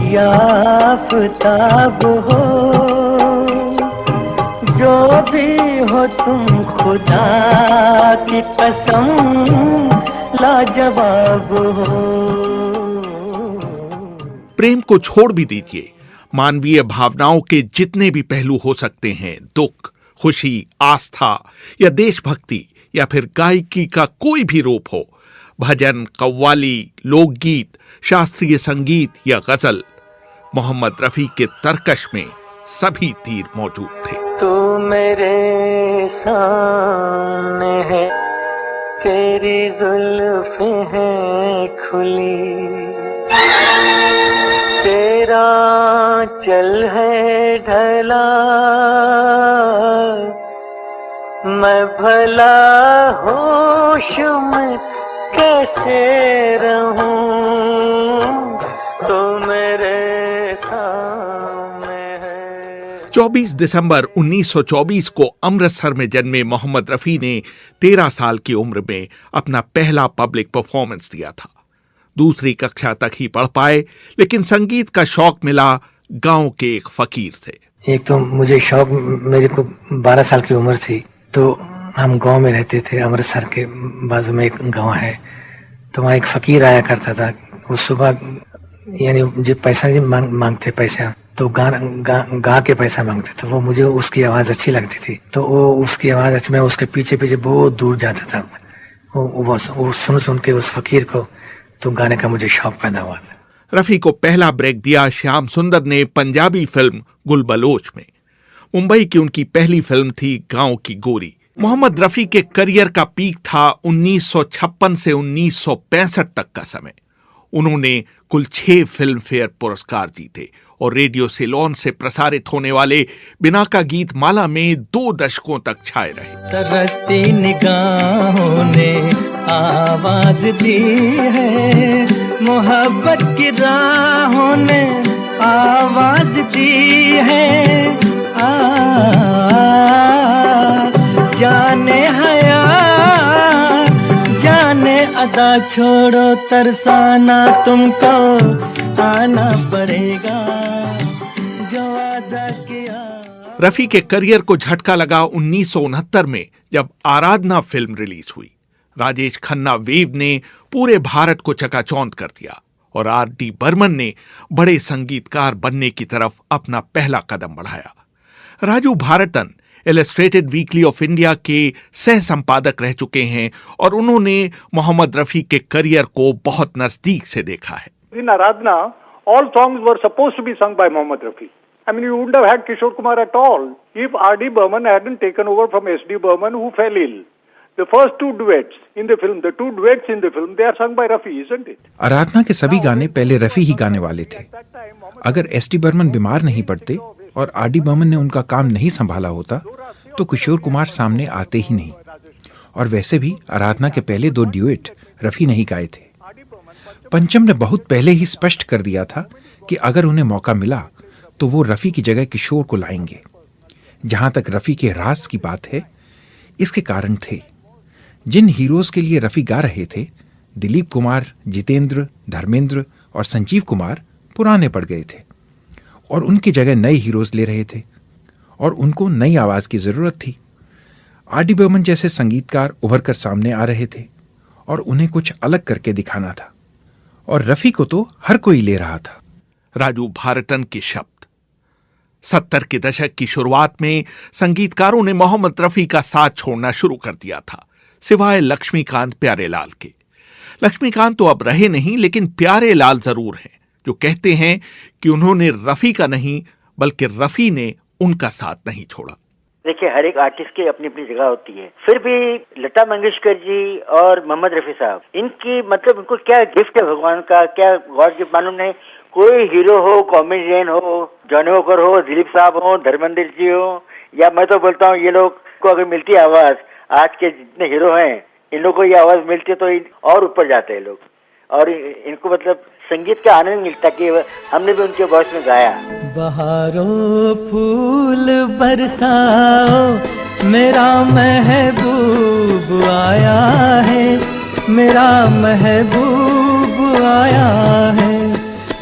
या आफताब हो, जो भी हो तुम खुदा की कसम लाजवाब हो। प्रेम को छोड़ भी दीजिए, मानवीय भावनाओं के जितने भी पहलू हो सकते हैं, दुख, खुशी, आस्था या देशभक्ति या फिर गायकी का कोई भी रूप हो, भजन, कव्वाली, लोकगीत, शास्त्रीय संगीत या गजल, मोहम्मद रफी के तरकश में सभी तीर मौजूद थे। तू मेरे सामने है, तेरी जुल्फें हैं खुली, तेरा चल है ढला, मैं भला होश में कैसे रहूं, तो मेरे सामने है। 24 दिसंबर 1924 को अमृतसर में जन्मे मोहम्मद रफी ने 13 साल की उम्र में अपना पहला पब्लिक परफॉर्मेंस दिया था। दूसरी कक्षा तक ही पढ़ पाए, लेकिन संगीत का शौक मिला गांव के एक फकीर से। एक तो मुझे शौक, मेरे को 12 साल की उम्र थी, तो हम गांव में रहते थे। अमृतसर के बाजू में एक गांव है, तो वहाँ एक फकीर आया करता था। वो सुबह यानी जब पैसा मांगते पैसा, तो गा के पैसा मांगते। तो वो मुझे उसकी आवाज अच्छी लगती थी, तो वो उसकी आवाज अच्छी, मैं उसके पीछे पीछे बहुत दूर जाता था। वो सुन के उस फकीर को, तो गाने का मुझे शौक पैदा हुआ था। रफी को पहला ब्रेक दिया श्याम सुंदर ने पंजाबी फिल्म गुल बलोच में। मुंबई की उनकी पहली फिल्म थी गांव की गोरी। मोहम्मद रफी के करियर का पीक था 1956 से 1965 तक का समय। उन्होंने कुल 6 फिल्म फेयर पुरस्कार जीते और रेडियो सिलोन से प्रसारित होने वाले बिना का गीत माला में 2 दशकों तक छाए रहे। तरसती निगाहों ने आवाज दी है, मोहब्बत की राहों ने आवाज दी है। जाने हया जाने अदा छोड़ो, तरसाना तुमको आना पड़ेगा, जो अदा किया। रफी के करियर को झटका लगा 1969 में, जब आराधना फिल्म रिलीज हुई। राजेश खन्ना वेव ने पूरे भारत को चकाचौंध कर दिया और R.D. बर्मन ने बड़े संगीतकार बनने की तरफ अपना पहला कदम बढ़ाया। Raju भारतन illustrated weekly off India के सह संपादक रह चुके हैं और उन्होंने मोहम्मद रफी के करियर को बहुत नजदीक से देखा है। In Aradhana, all songs were supposed to be sung by Mohammed Rafi. I mean, you wouldn't have had Kishore Kumar at all if R.D. Burman hadn't taken over from S.D. Burman, who fell ill. The first 2 duets in the film, the 2 duets in the film, they are sung by Rafi, isn't it? आराधना के सभी गाने पहले रफी ही गाने वाले थे। अगर S.D. Burman बीमार नहीं पड़ते और R.D. बर्मन ने उनका काम नहीं संभाला होता, तो किशोर कुमार सामने आते ही नहीं। और वैसे भी आराधना के पहले 2 ड्यूएट रफी नहीं गाए थे। पंचम ने बहुत पहले ही स्पष्ट कर दिया था कि अगर उन्हें मौका मिला तो वो रफी की जगह किशोर को लाएंगे। जहां तक रफी के राज की बात है, इसके कारण थे। जिन हीरोज के लिए रफी गा रहे थे, दिलीप कुमार, जितेंद्र, धर्मेंद्र और संजीव कुमार पुराने पड़ गए थे और उनकी जगह नए हीरोज ले रहे थे और उनको नई आवाज की जरूरत थी। R.D. बर्मन जैसे संगीतकार उभर कर सामने आ रहे थे और उन्हें कुछ अलग करके दिखाना था, और रफी को तो हर कोई ले रहा था। राजू भारतन के शब्द। 70 के दशक की शुरुआत में संगीतकारों ने मोहम्मद रफी का साथ छोड़ना शुरू कर दिया था, सिवाय लक्ष्मीकांत प्यारेलाल के। लक्ष्मीकांत तो अब रहे नहीं, लेकिन प्यारेलाल जरूर हैं, जो कहते हैं कि उन्होंने रफी का नहीं बल्कि रफी ने उनका साथ नहीं छोड़ा। देखिए, हर एक आर्टिस्ट की अपनी अपनी जगह होती है। फिर भी लता मंगेशकर जी और मोहम्मद रफी साहब, इनकी मतलब उनको क्या गिफ्ट है भगवान का, क्या गॉड गिफ्ट मालूम नहीं। कोई हीरो हो, कॉमेडियन हो, जॉनी वॉकर हो, दिलीप साहब हो, धर्मेंद्र जी हो, या मैं तो बोलता हूँ ये लोग को अगर मिलती है आवाज, आज के जितने हीरो हैं इन लोगों को ये आवाज मिलती है तो और ऊपर जाते हैं लोग, और इनको मतलब संगीत का आनंद मिलता कि हमने भी उनके वॉइस में गाया। बहारों फूल बरसाओ, मेरा महबूब आया है, मेरा महबूब आया है।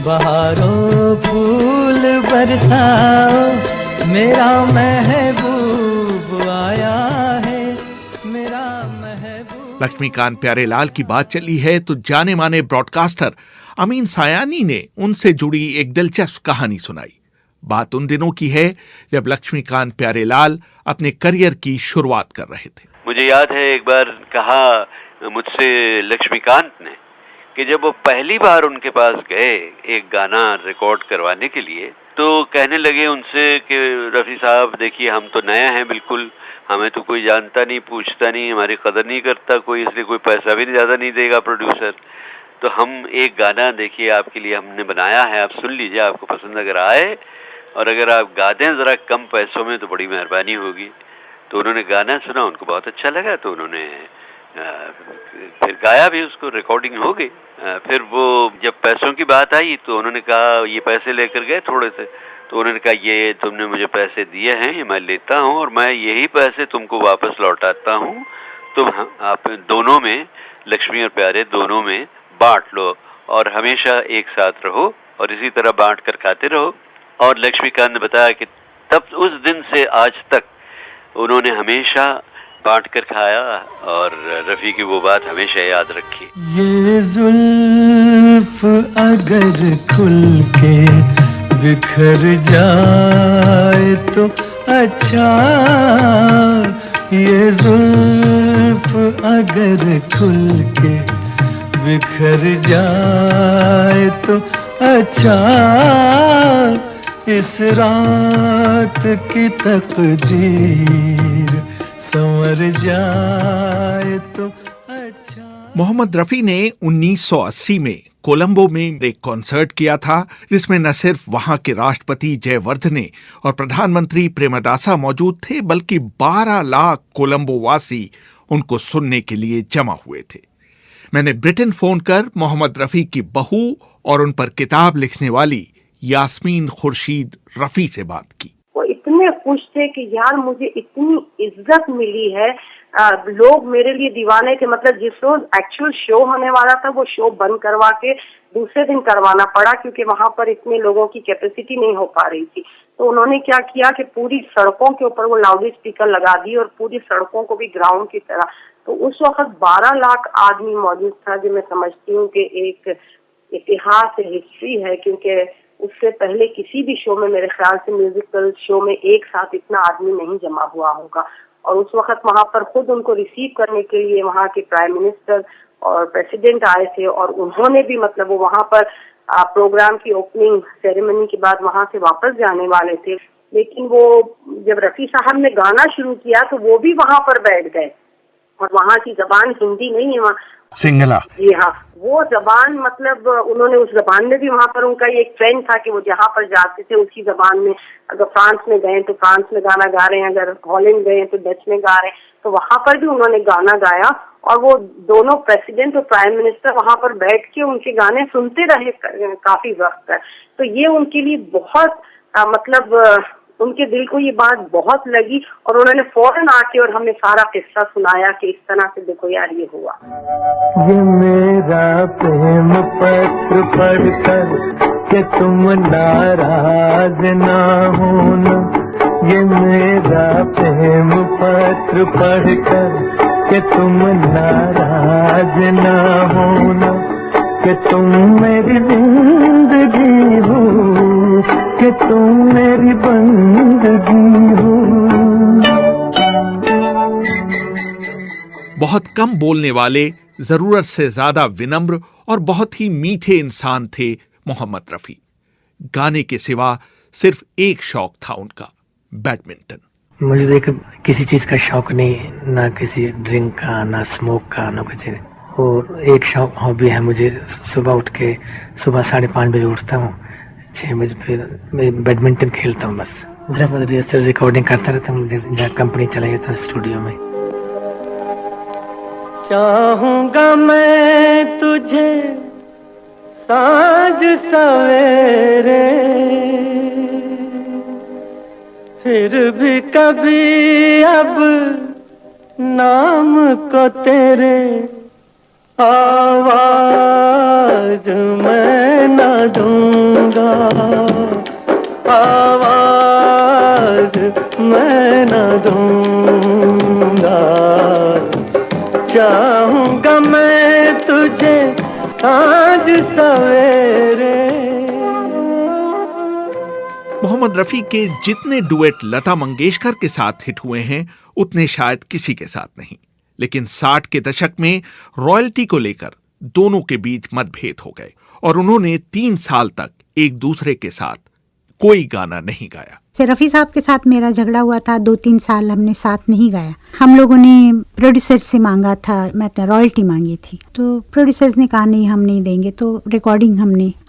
बहारों फूल बरसाओ, मेरा महबूब आया है, मेरा महबूब। लक्ष्मीकांत प्यारेलाल की बात चली है तो जाने माने ब्रॉडकास्टर अमीन सायानी ने उनसे जुड़ी एक दिलचस्प कहानी सुनाई। बात उन दिनों की है जब लक्ष्मीकांत प्यारेलाल अपने करियर की शुरुआत कर रहे थे। मुझे याद है एक बार कहा मुझसे लक्ष्मीकांत ने कि जब वो पहली बार उनके पास गए एक गाना रिकॉर्ड करवाने के लिए, तो कहने लगे उनसे कि रफी साहब देखिए, हम तो नए हैं बिल्कुल, हमें तो कोई जानता नहीं, पूछता नहीं, हमारी कदर नहीं करता कोई, इसलिए कोई पैसा भी ज़्यादा नहीं देगा प्रोड्यूसर, तो हम एक गाना देखिए आपके लिए हमने बनाया है, आप सुन लीजिए, आपको पसंद अगर आए और अगर आप गा दें ज़रा कम पैसों में तो बड़ी मेहरबानी होगी। तो उन्होंने गाना सुना, उनको बहुत अच्छा लगा, तो उन्होंने फिर गाया भी, उसको रिकॉर्डिंग हो गई। फिर वो जब पैसों की बात आई तो उन्होंने कहा ये पैसे लेकर गए थोड़े से, तो उन्होंने कहा ये तुमने मुझे पैसे दिए हैं, ये मैं लेता हूँ और मैं यही पैसे तुमको वापस लौटाता हूँ, तुम आप दोनों में, लक्ष्मी और प्यारे दोनों में बांट लो और हमेशा एक साथ रहो और इसी तरह बांट कर खाते रहो। और लक्ष्मीकांत ने बताया कि तब उस दिन से आज तक उन्होंने हमेशा बांट कर खाया और रफी की वो बात हमेशा याद रखी। ये जुल्फ अगर खुल के बिखर जाए तो अच्छा, ये जुल्फ अगर खुल के बिखर जाए तो अच्छा, इस रात की तकदीर संवर जाए तो अच्छा। मोहम्मद रफी ने 1980 में कोलंबो में एक कॉन्सर्ट किया था, जिसमें न सिर्फ वहां के राष्ट्रपति जयवर्धने और प्रधानमंत्री प्रेमदासा मौजूद थे, बल्कि 12 लाख कोलंबो वासी उनको सुनने के लिए जमा हुए थे। मैंने ब्रिटेन फोन कर मोहम्मद रफी की बहू और उन पर किताब लिखने वाली यास्मीन खुर्शीद रफी से बात की। वो इतने खुश थे कि यार मुझे इतनी इज्जत मिली है, लोग मेरे लिए दीवाने थे। मतलब जिस रोज एक्चुअल शो होने वाला था वो शो बंद करवा के दूसरे दिन करवाना पड़ा, क्योंकि वहां पर इतने लोगों की कैपेसिटी नहीं हो पा रही थी। तो उन्होंने क्या किया कि पूरी सड़कों के ऊपर वो लाउड स्पीकर लगा दी और पूरी सड़कों को भी ग्राउंड की तरह। तो उस वक्त 12 लाख आदमी मौजूद था, जो मैं समझती हूँ कि एक इतिहास हिस्ट्री है, क्योंकि उससे पहले किसी भी शो में मेरे ख्याल से म्यूजिकल शो में एक साथ इतना आदमी नहीं जमा हुआ होगा। और उस वक्त वहां पर खुद उनको रिसीव करने के लिए वहां के प्राइम मिनिस्टर और प्रेसिडेंट आए थे, और उन्होंने भी मतलब वो वहां पर प्रोग्राम की ओपनिंग सेरेमनी के बाद वहां से वापस जाने वाले थे। लेकिन वो जब रफी साहब ने गाना शुरू किया तो वो भी वहां पर बैठ गए, और वहां की जबान हिंदी नहीं है, वहाँ सिंगला। जी हाँ, वो जबान मतलब उन्होंने उस जबान में भी वहाँ पर उनका एक ट्रेंड था कि वो जहाँ पर जाते थे उसी जबान में, अगर फ्रांस में गए तो फ्रांस में गाना गा रहे हैं, अगर हॉलैंड गए तो डच में गा रहे हैं, तो वहाँ पर भी उन्होंने गाना गाया। और वो दोनों प्रेसिडेंट और प्राइम मिनिस्टर वहाँ पर बैठ के उनके गाने सुनते रहे काफी वक्त तक। तो ये उनके लिए बहुत मतलब उनके दिल को ये बात बहुत लगी, और उन्होंने फौरन आके और हमें सारा किस्सा सुनाया कि इस तरह से देखो यार ये हुआ। ये मेरा प्रेम पत्र पढ़कर कि तुम नाराज ना होना, ये मेरा प्रेम पत्र पढ़कर कि तुम नाराज ना होना, कि तुम मेरी जिंदगी हो, कि तुम मेरी बंदगी हो। बहुत कम बोलने वाले, जरूरत से ज्यादा विनम्र और बहुत ही मीठे इंसान थे मोहम्मद रफी। गाने के सिवा सिर्फ एक शौक था उनका, बैडमिंटन। मुझे देख किसी चीज का शौक नहीं, ना किसी ड्रिंक का, ना स्मोक का, ना कुछ। और एक शौक हॉबी है मुझे, सुबह उठ के सुबह 5:30 बजे उठता हूँ, 6 बजे फिर मैं बैडमिंटन खेलता हूँ। बस रिहर्सल रिकॉर्डिंग करता रहता हूँ, जहाँ कंपनी चलाई जाता है स्टूडियो में। चाहूंगा मैं तुझे साँझ सवेरे, फिर भी कभी अब नाम को तेरे आवाज मैं न दूंगा, आवाज मैं न दूंगा। चाहूंगा मैं तुझे साँझ सवेरे। मोहम्मद रफी के जितने डुएट लता मंगेशकर के साथ हिट हुए हैं उतने शायद किसी के साथ नहीं, लेकिन 60 के दशक में रॉयल्टी को लेकर दोनों के बीच मतभेद हो गए और उन्होंने 3 साल तक एक दूसरे के साथ कोई गाना नहीं गाया। रफी साहब के साथ मेरा झगड़ा हुआ था, 2-3 साल हमने साथ नहीं गाया। हम लोगों ने प्रोड्यूसर से मांगा था, मैं रॉयल्टी मांगी थी, तो प्रोड्यूसर्स ने कहा नहीं हम नहीं देंगे। तो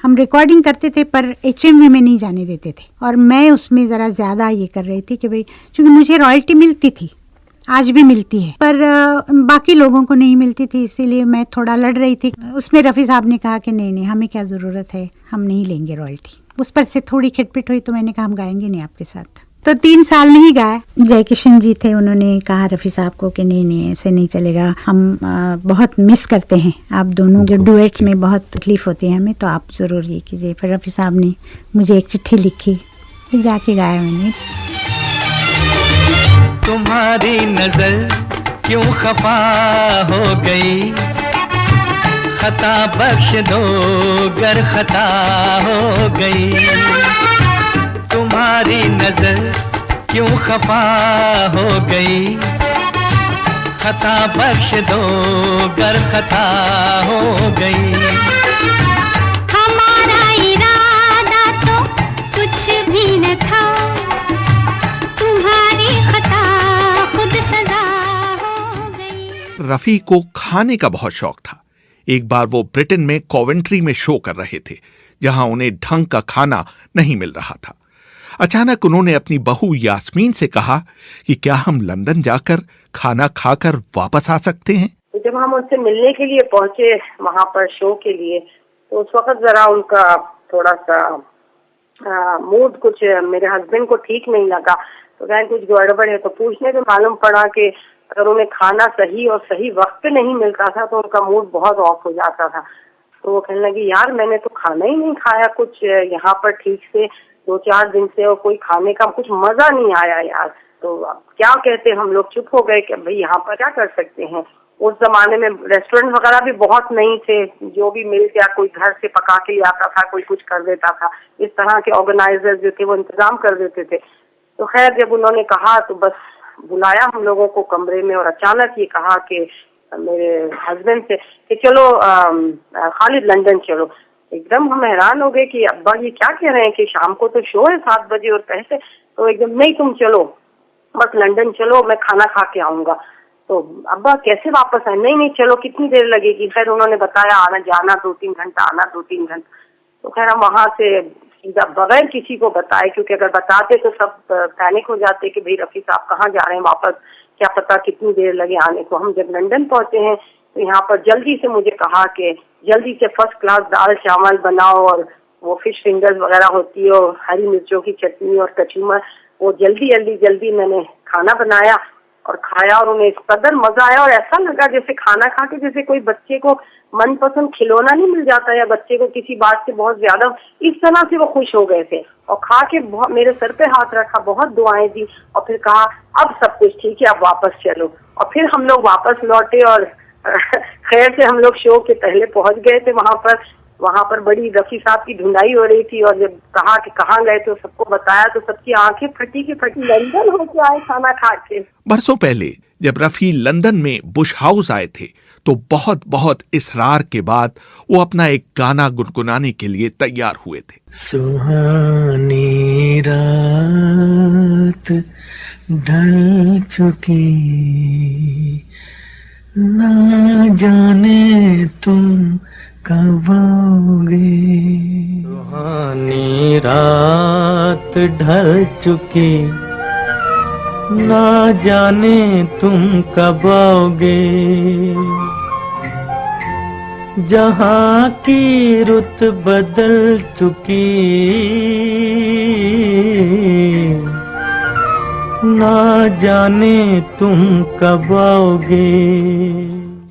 हम रिकॉर्डिंग करते थे पर HMV में नहीं जाने देते थे, और मैं उसमें ज़रा ज़्यादा ये कर रही थी कि भाई क्योंकि मुझे रॉयल्टी मिलती थी, आज भी मिलती है, पर बाकी लोगों को नहीं मिलती थी, इसीलिए मैं थोड़ा लड़ रही थी। उसमें रफ़ी साहब ने कहा कि नहीं हमें क्या ज़रूरत है, हम नहीं लेंगे रॉयल्टी। उस पर से थोड़ी खिटपिट हुई तो मैंने कहा हम गाएंगे नहीं आपके साथ। तो 3 साल नहीं गाए। जयकिशन जी थे, उन्होंने कहा रफ़ी साहब को कि नहीं ऐसे नहीं चलेगा, हम बहुत मिस करते हैं आप दोनों के डुएट्स में, बहुत तकलीफ होती है हमें, तो आप ज़रूर ये कीजिए। फिर रफ़ी साहब ने मुझे एक चिट्ठी लिखी, फिर जाके गाया मैंने। तुम्हारी नजर क्यों खफा हो गई, खता बख्श दो गर खता हो गई। तुम्हारी नजर क्यों खफा हो गई, खता बख्श दो गर खता हो गई। हमारा इरादा तो कुछ भी न था, तुम्हारी खता खुद सजा हो गई। रफी को खाने का बहुत शौक था। एक बार वो ब्रिटेन में कॉवेंट्री में शो कर रहे थे, जहां उन्हें ढंग का खाना नहीं मिल रहा था। अचानक उन्होंने अपनी बहू यास्मीन से कहा कि क्या हम लंदन जाकर खाना खाकर वापस आ सकते हैं। तो जब हम उनसे मिलने के लिए पहुंचे वहां पर शो के लिए, तो उस वक्त जरा उनका थोड़ा सा मूड कुछ मेरे हस्बैंड को ठीक नहीं लगा। तो कहें कुछ गड़बड़ है, तो पूछने पे मालूम पड़ा कि अगर उन्हें खाना सही और सही वक्त पे नहीं मिलता था तो उनका मूड बहुत ऑफ हो जाता था। तो वो कहने लगी यार मैंने तो खाना ही नहीं खाया कुछ यहाँ पर ठीक से 2-4 दिन से, और कोई खाने का कुछ मजा नहीं आया यार। तो अब क्या कहते, हम लोग चुप हो गए कि भाई यहाँ पर क्या कर सकते हैं। उस जमाने में रेस्टोरेंट वगैरह भी बहुत नहीं थे, जो भी मिल गया कोई घर से पका के ले आता था, कोई कुछ कर देता था। इस तरह के ऑर्गेनाइजर जो थे वो इंतजाम कर देते थे। तो खैर जब उन्होंने कहा तो बस बुलाया हम लोगों को कमरे में, और अचानक ये कहा कि मेरे हस्बैंड से कि चलो खालिद लंदन चलो। एकदम हम हैरान हो गए कि अब्बा ये क्या कह रहे हैं कि शाम को तो शो है 7 बजे और पैसे। तो एकदम नहीं तुम चलो, बस लंदन चलो, मैं खाना खा के आऊंगा। तो अब्बा कैसे वापस आए, नहीं नहीं चलो, कितनी देर लगेगी। खैर उन्होंने बताया आना जाना 2-3 घंटा, आना 2-3 घंटा। तो खैर हम वहां से सीधा बगैर किसी को बताए, क्योंकि अगर बताते तो सब पैनिक हो जाते कि भाई रफी साहब कहाँ जा रहे हैं वापस, क्या पता कितनी देर लगे आने को। हम जब लंदन पहुंचे हैं तो यहाँ पर जल्दी से मुझे कहा कि जल्दी से फर्स्ट क्लास दाल चावल बनाओ, और वो फिश फिंगर्स वगैरह होती है और हरी मिर्चों की चटनी और कचूमर, वो जल्दी मैंने खाना बनाया और खाया, और उन्हें इस कदर मजा आया। और ऐसा लगा जैसे खाना खा के जैसे कोई बच्चे को मनपसंद खिलौना नहीं मिल जाता, या बच्चे को किसी बात से बहुत ज्यादा, इस तरह से वो खुश हो गए थे। और खा के मेरे सर पे हाथ रखा, बहुत दुआएं दी, और फिर कहा अब सब कुछ ठीक है, अब वापस चलो। और फिर हम लोग वापस लौटे, और खैर से हम लोग शो के पहले पहुंच गए थे वहां पर बड़ी रफी साहब की ढूंढाई हो रही थी। और जब कहा कि कहाँ गए तो सबको बताया, तो सबकी आंखें फटी की फटी, लंदन होके आए खाना खा के। बरसों पहले जब रफी लंदन में बुश हाउस आए थे तो बहुत इसरार के बाद वो अपना एक गाना गुनगुनाने के लिए तैयार हुए थे। सुहानी रात ढल चुकी, ना जाने तुम कब आओगे। सुहानी रात ढल चुकी, ना जाने तुम कब आओगे। जहां की रुत बदल चुकी, ना जाने तुम कब आओगे।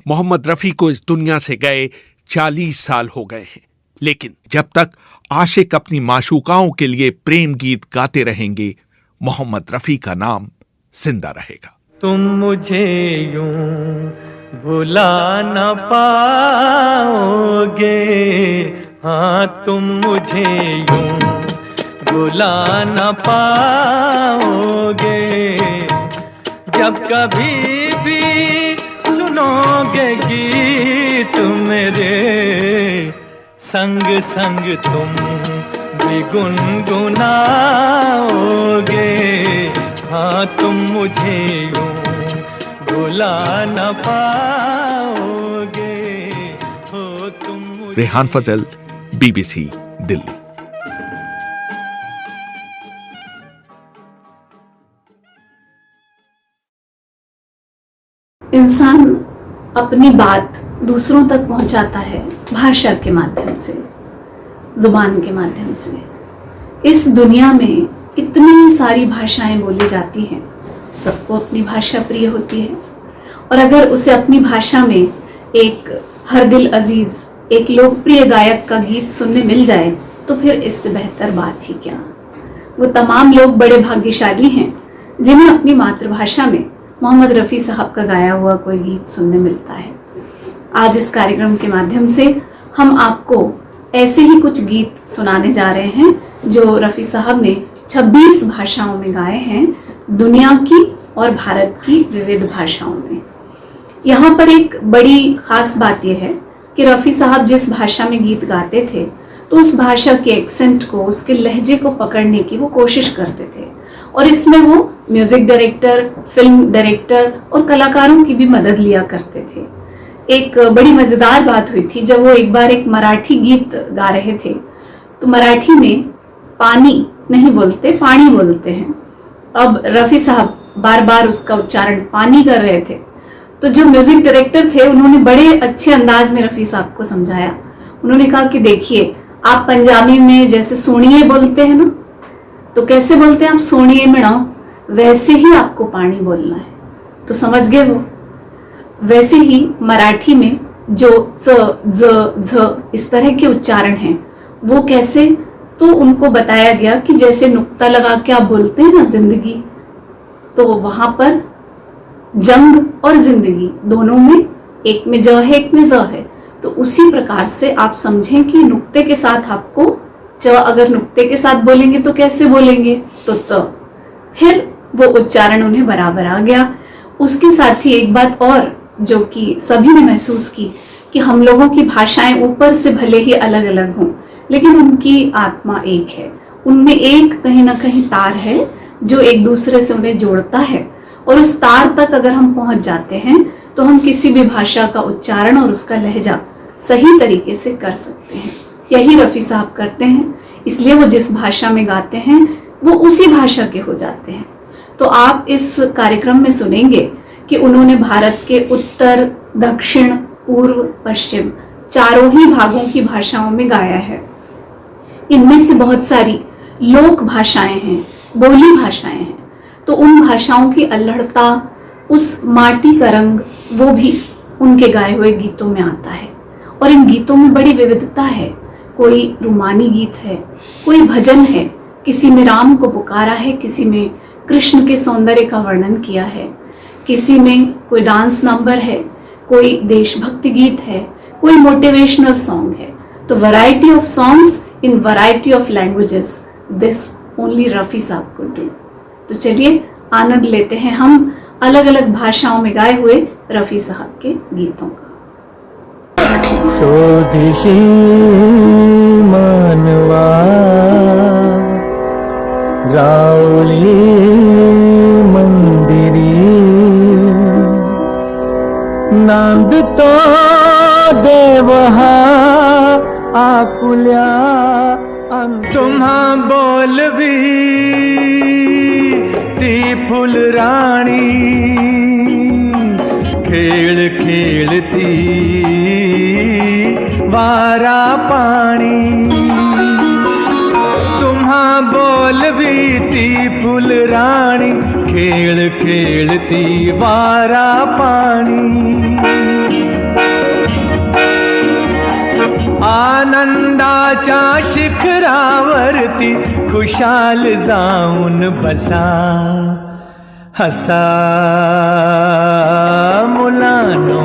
मोहम्मद रफी को इस दुनिया से गए 40 साल हो गए हैं, लेकिन जब तक आशिक अपनी माशूकाओं के लिए प्रेम गीत गाते रहेंगे, मोहम्मद रफी का नाम जिंदा रहेगा। तुम मुझे यूं भुला न पाओगे, हाँ तुम मुझे यूं भुला न पाओगे। जब कभी भी सुनोगे गीत मेरे, संग संग तुम भी गुनगुनाओगे। हाँ तुम मुझे यूं भुला न पाओगे, हो तुम। रेहान फजल, BBC दिल्ली। इंसान अपनी बात दूसरों तक पहुंचाता है भाषा के माध्यम से, जुबान के माध्यम से। इस दुनिया में इतनी सारी भाषाएं बोली जाती हैं, सबको अपनी भाषा प्रिय होती है, और अगर उसे अपनी भाषा में एक हर दिल अजीज, एक लोकप्रिय गायक का गीत सुनने मिल जाए तो फिर इससे बेहतर बात ही क्या। वो तमाम लोग बड़े भाग्यशाली हैं जिन्हें अपनी मातृभाषा में मोहम्मद रफ़ी साहब का गाया हुआ कोई गीत सुनने मिलता है। आज इस कार्यक्रम के माध्यम से हम आपको ऐसे ही कुछ गीत सुनाने जा रहे हैं जो रफ़ी साहब ने 26 भाषाओं में गाए हैं, दुनिया की और भारत की विविध भाषाओं में। यहाँ पर एक बड़ी खास बात यह है कि रफ़ी साहब जिस भाषा में गीत गाते थे तो उस भाषा के एक्सेंट को, उसके लहजे को पकड़ने की वो कोशिश करते थे, और इसमें वो म्यूजिक डायरेक्टर, फिल्म डायरेक्टर और कलाकारों की भी मदद लिया करते थे। एक बड़ी मज़ेदार बात हुई थी जब वो एक बार एक मराठी गीत गा रहे थे, तो मराठी में पानी नहीं बोलते, पानी बोलते हैं। अब रफ़ी साहब बार बार उसका उच्चारण पानी कर रहे थे, तो जो म्यूजिक डायरेक्टर थे उन्होंने बड़े अच्छे अंदाज में रफ़ी साहब को समझाया। उन्होंने कहा कि देखिए, आप पंजाबी में जैसे सोनिए बोलते हैं ना, तो कैसे बोलते हैं आप सोनिए में ना, वैसे ही आपको पानी बोलना है। तो समझ गए वो। वैसे ही मराठी में जो च ज झ इस तरह के उच्चारण हैं वो कैसे, तो उनको बताया गया कि जैसे नुक्ता लगा के आप बोलते हैं ना जिंदगी, तो वहां पर जंग और जिंदगी दोनों में, एक में ज है एक में ज है, तो उसी प्रकार से आप समझें कि नुक्ते के साथ आपको च, अगर नुक्ते के साथ बोलेंगे तो कैसे बोलेंगे, तो च, फिर वो उच्चारण उन्हें बराबर आ गया। उसके साथ ही एक बात और जो कि सभी ने महसूस की कि हम लोगों की भाषाएं ऊपर से भले ही अलग अलग हों, लेकिन उनकी आत्मा एक है, उनमें एक कहीं ना कहीं तार है जो एक दूसरे से उन्हें जोड़ता है, और उस तार तक अगर हम पहुंच जाते हैं तो हम किसी भी भाषा का उच्चारण और उसका लहजा सही तरीके से कर सकते हैं। यही रफ़ी साहब करते हैं, इसलिए वो जिस भाषा में गाते हैं वो उसी भाषा के हो जाते हैं। तो आप इस कार्यक्रम में सुनेंगे कि उन्होंने भारत के उत्तर, दक्षिण, पूर्व, पश्चिम चारों ही भागों की भाषाओं में गाया है। इनमें से बहुत सारी लोक भाषाएं हैं, बोली भाषाएं हैं, तो उन भाषाओं की अल्हड़ता, उस माटी का रंग, वो भी उनके गाए हुए गीतों में आता है। और इन गीतों में बड़ी विविधता है। कोई रूमानी गीत है, कोई भजन है, किसी में राम को पुकारा है, किसी में कृष्ण के सौंदर्य का वर्णन किया है, किसी में कोई डांस नंबर है, कोई देशभक्ति गीत है, कोई मोटिवेशनल सॉन्ग है। तो variety of songs in variety of languages, this only Rafi साहब कुड डू। तो चलिए आनंद लेते हैं हम अलग अलग भाषाओं में गाए हुए रफ़ी साहब के गीतों का। शोधिशी मानवा रावली मंदिरी नांदतो देवहा आकुल्या तुम्हा बोलवी ती फुल राणी खेळ खेळती वारा पाणी तुम्हा बोलवी ती फुल राणी खेळ खेळती वारा पाणी आनंदाच्या शिखरावरती खुशाल जाऊन बसा हसा मुलानो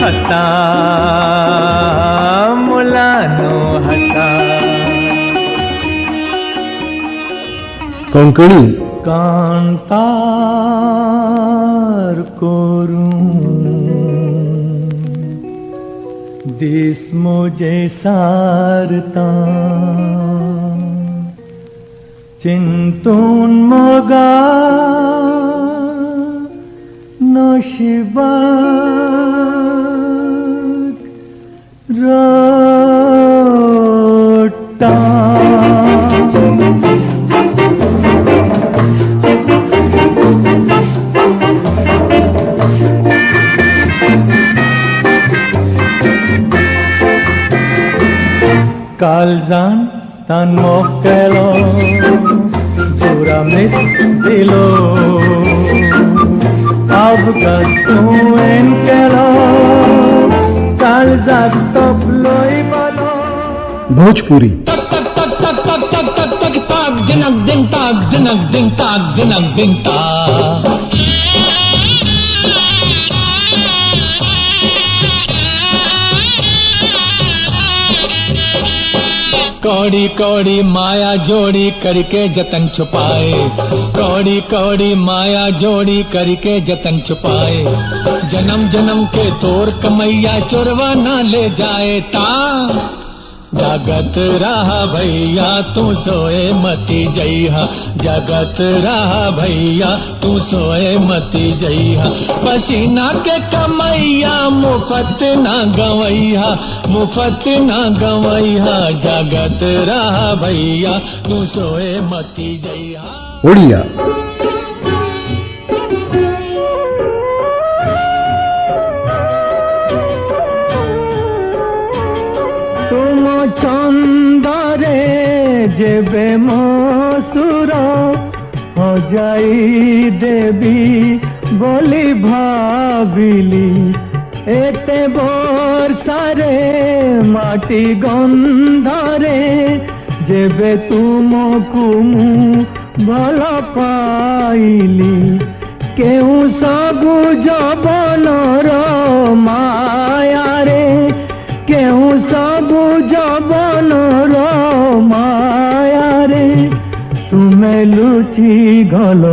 हसा मुलानो हसा कोंकणी कांतार कोरूं दिस मुझे सारता चिंतून मोगा नशिबाक रट्टा कालजान तान मोकेलो पूरा मिट दिलो अब गतुएन केलो कालजा तपलोई बलो भोजपुरी दिनक दिन ताक दिनक दिन ताक दिनक दिन ताक कौड़ी कौड़ी माया जोड़ी करके जतन छुपाए कौड़ी कौड़ी माया जोड़ी करके जतन छुपाए जन्म जन्म के तोर कमैया चोरवा न ले जाए ता जगत रहा भैया तू सोए मती जइहा जगत रहा भैया तू सोए मती जइहा पसीना के कमैया मुफत ना गवैया मुफत ना गवैया जगत रहा भैया तू सोए मती जइहा उड़िया চন্দরে যেবে মসুর हो যাই দেবী বলি ভাবিলি এতে বর্ষারে মাটি গন্ধরে যেবে তুমকু মু ভাল পাইলি কেউ সবু যবনর মায়ারে কেউ সবু যবনর মায়ারে তুমে লুচি গল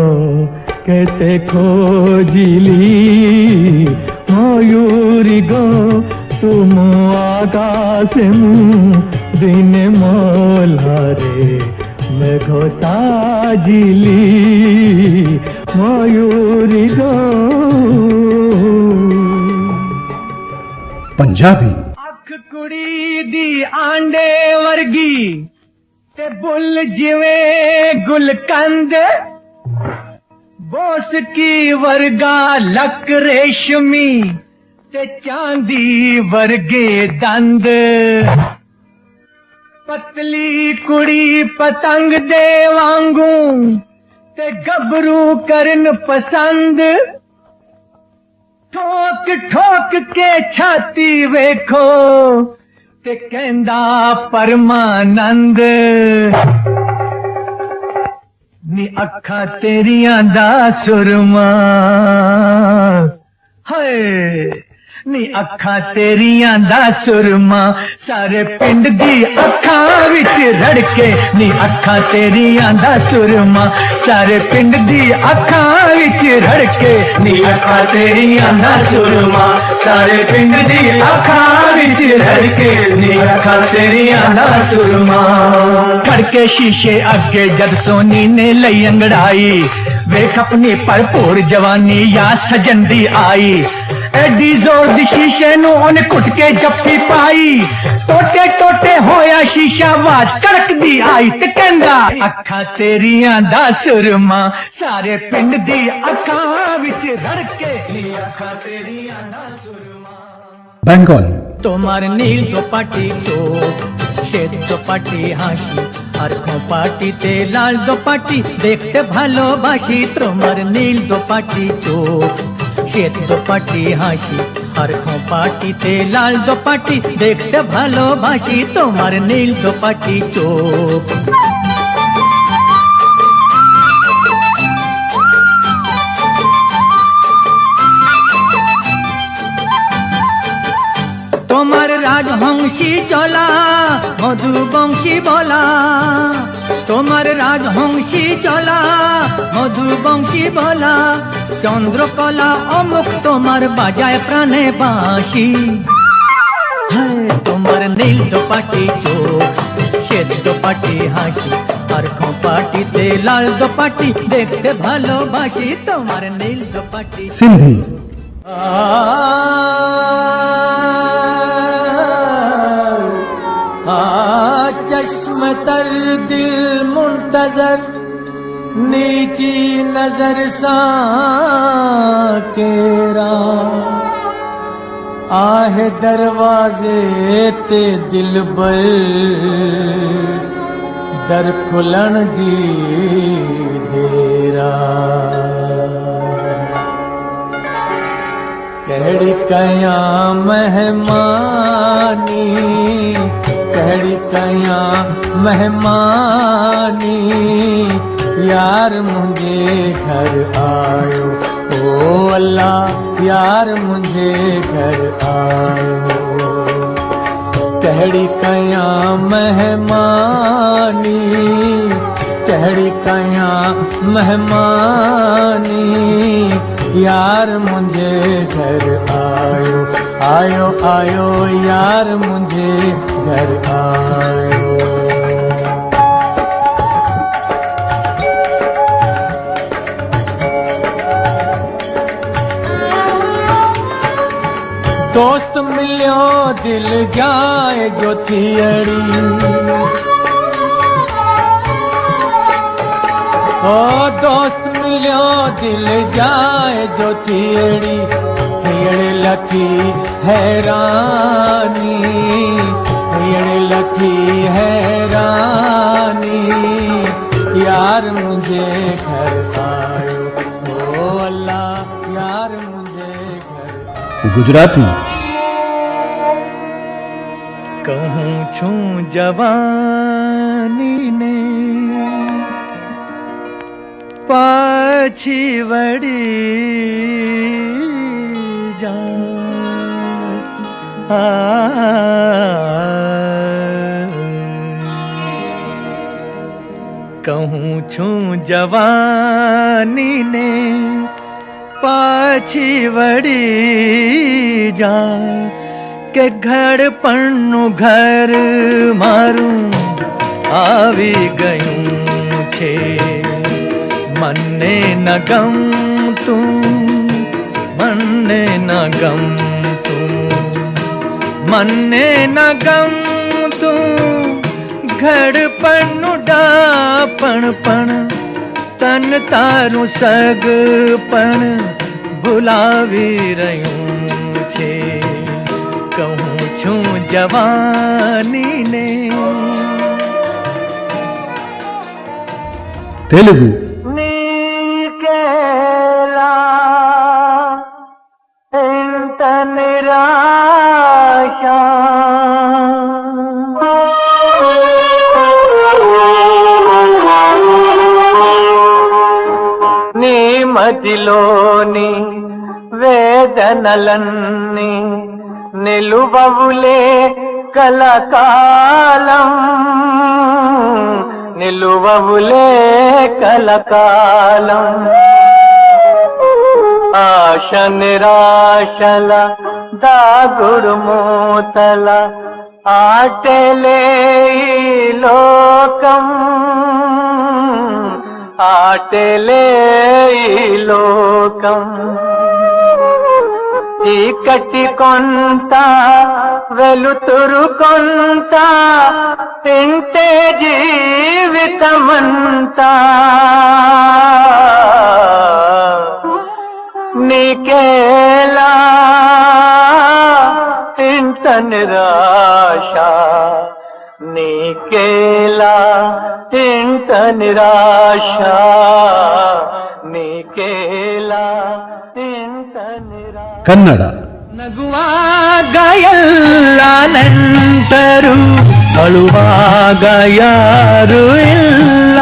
কেতে খোঁজিলি ময়ূরী গো তুম আকাশে মু দিনে মলারে মেঘ সাজিলি ময়ূরী গো पंजाबी कुड़ी दी आंडे वर्गी ते बुल जिवे गुलकंद बोस की वर्गा लक रेशमी ते चांदी वर्गे दंद पतली कुड़ी पतंग दे वांगू ते गबरू करन पसंद ठोक ठोक के छाती वेखो ते कहंदा परमानंद नी अखा तेरियां दा सुरमा हाय नी अखा तेरियां दा सुरमा सारे पिंड दी अखा विच रड़के नी अखा तेरियां दा सुरमा सारे पिंड दी अखा विच रड़के नी अखा तेरियां दा सुरमा सारे पिंड दी अखा विच रड़के नी अखा तेरियां दा सुरमा खड़के शीशे अगे जद सोनी ने लई अंगड़ाई वेख अपनी भरपूर जवानी या सजन दी आई एडी जोर दी शीशे नू ओने कुट के जप्फी पाई टोटे टोटे होया शीशा आवाज कड़क दी आई ते कहंदा अखा तेरियां दा सुरमा सारे पिंड दी अखा विच रड़के नी अखा तेरियां दा सुरमा बंगाली তোমার নীল দোপাটি চোখ শ্বেত দোপাটি হাসি আর খোপাটিতে লাল দোপাটি দেখতে ভালোবাসি তোমার নীল দোপাটি চোখ শ্বেত দোপাটি হাসি আর খোপাটিতে লাল দোপাটি দেখতে ভালোবাসি তোমার নীল দোপাটি চোখ তোমার রাজহংসী চলা মধুবংশী বলা তোমার রাজহংসী চলা মধুবংশী বলা চন্দ্রকলা অমুক তোমার বাজায় প্রাণে বাঁশি তোমার নীল দোপাটি চোখ শ্বেত দোপাটি হাসি আর খোপাটিতে লাল দোপাটি দেখতে ভালোবাসি তোমার নীল দোপাটি सिंधी चश्म तर दिल मुंतजर नीची नजर सा केरा आहे दरवाजे ते दिल बर दर खुलण जी देरा कहिड़ी कयां मेहमानी कहिड़ी कयां मेहमानी यार मुझे घर आयो ओ अल्लाह यार मुझे घर आयो कहिड़ी कयां मेहमानी कहिड़ी कयां मेहमानी यार मुझे घर आयो आयो आयो यार मुझे घर आयो दोस्त मिलियो दिल जाए जो थियड़ी ओ दोस्त मिलियो दिल जाए जो थियड़ी हियड़े लथी हैरानी हियड़े लथी हैरानी यार मुझे घर आयो ओ अल्लाह यार मुझे घर गुजराती कहूँ छू जवानी ने पाछी वड़ी जा कहूँ छू जवानी ने पाछी वड़ी जा के घर पन्नु घर मारूं आवी गयूं छे मन्ने न गम तू मन्ने न गम तू मन्ने न गम तू घर पन्नु डापण पण तन तारू सग पण भुलावी रयूं छे कहूँ छू जवानी ने तेलुगु నీకేలా ఇంత నిరాశ నీ మదిలోని వేదనలన్నీ నిలువవులే కలకాలం నిలువవులే కలకాలం ఆశ నిరాశల దాగుడు మూతల ఆటలే ఈ లోకం ఆటలే ఈ లోకం చీకటి కొంత వెలుతురు కొంత తింటే జీవితమంతా నీకేలా ఇంత నిరాశ నీకేలా ఇంత నిరాశ నీకేలా ఇంత నిరాశ ಕನ್ನಡ ನಗುವಾಗ ಎಲ್ಲಾನೆಂಟರು ಅಳುವಾಗ ಯಾರು ಇಲ್ಲ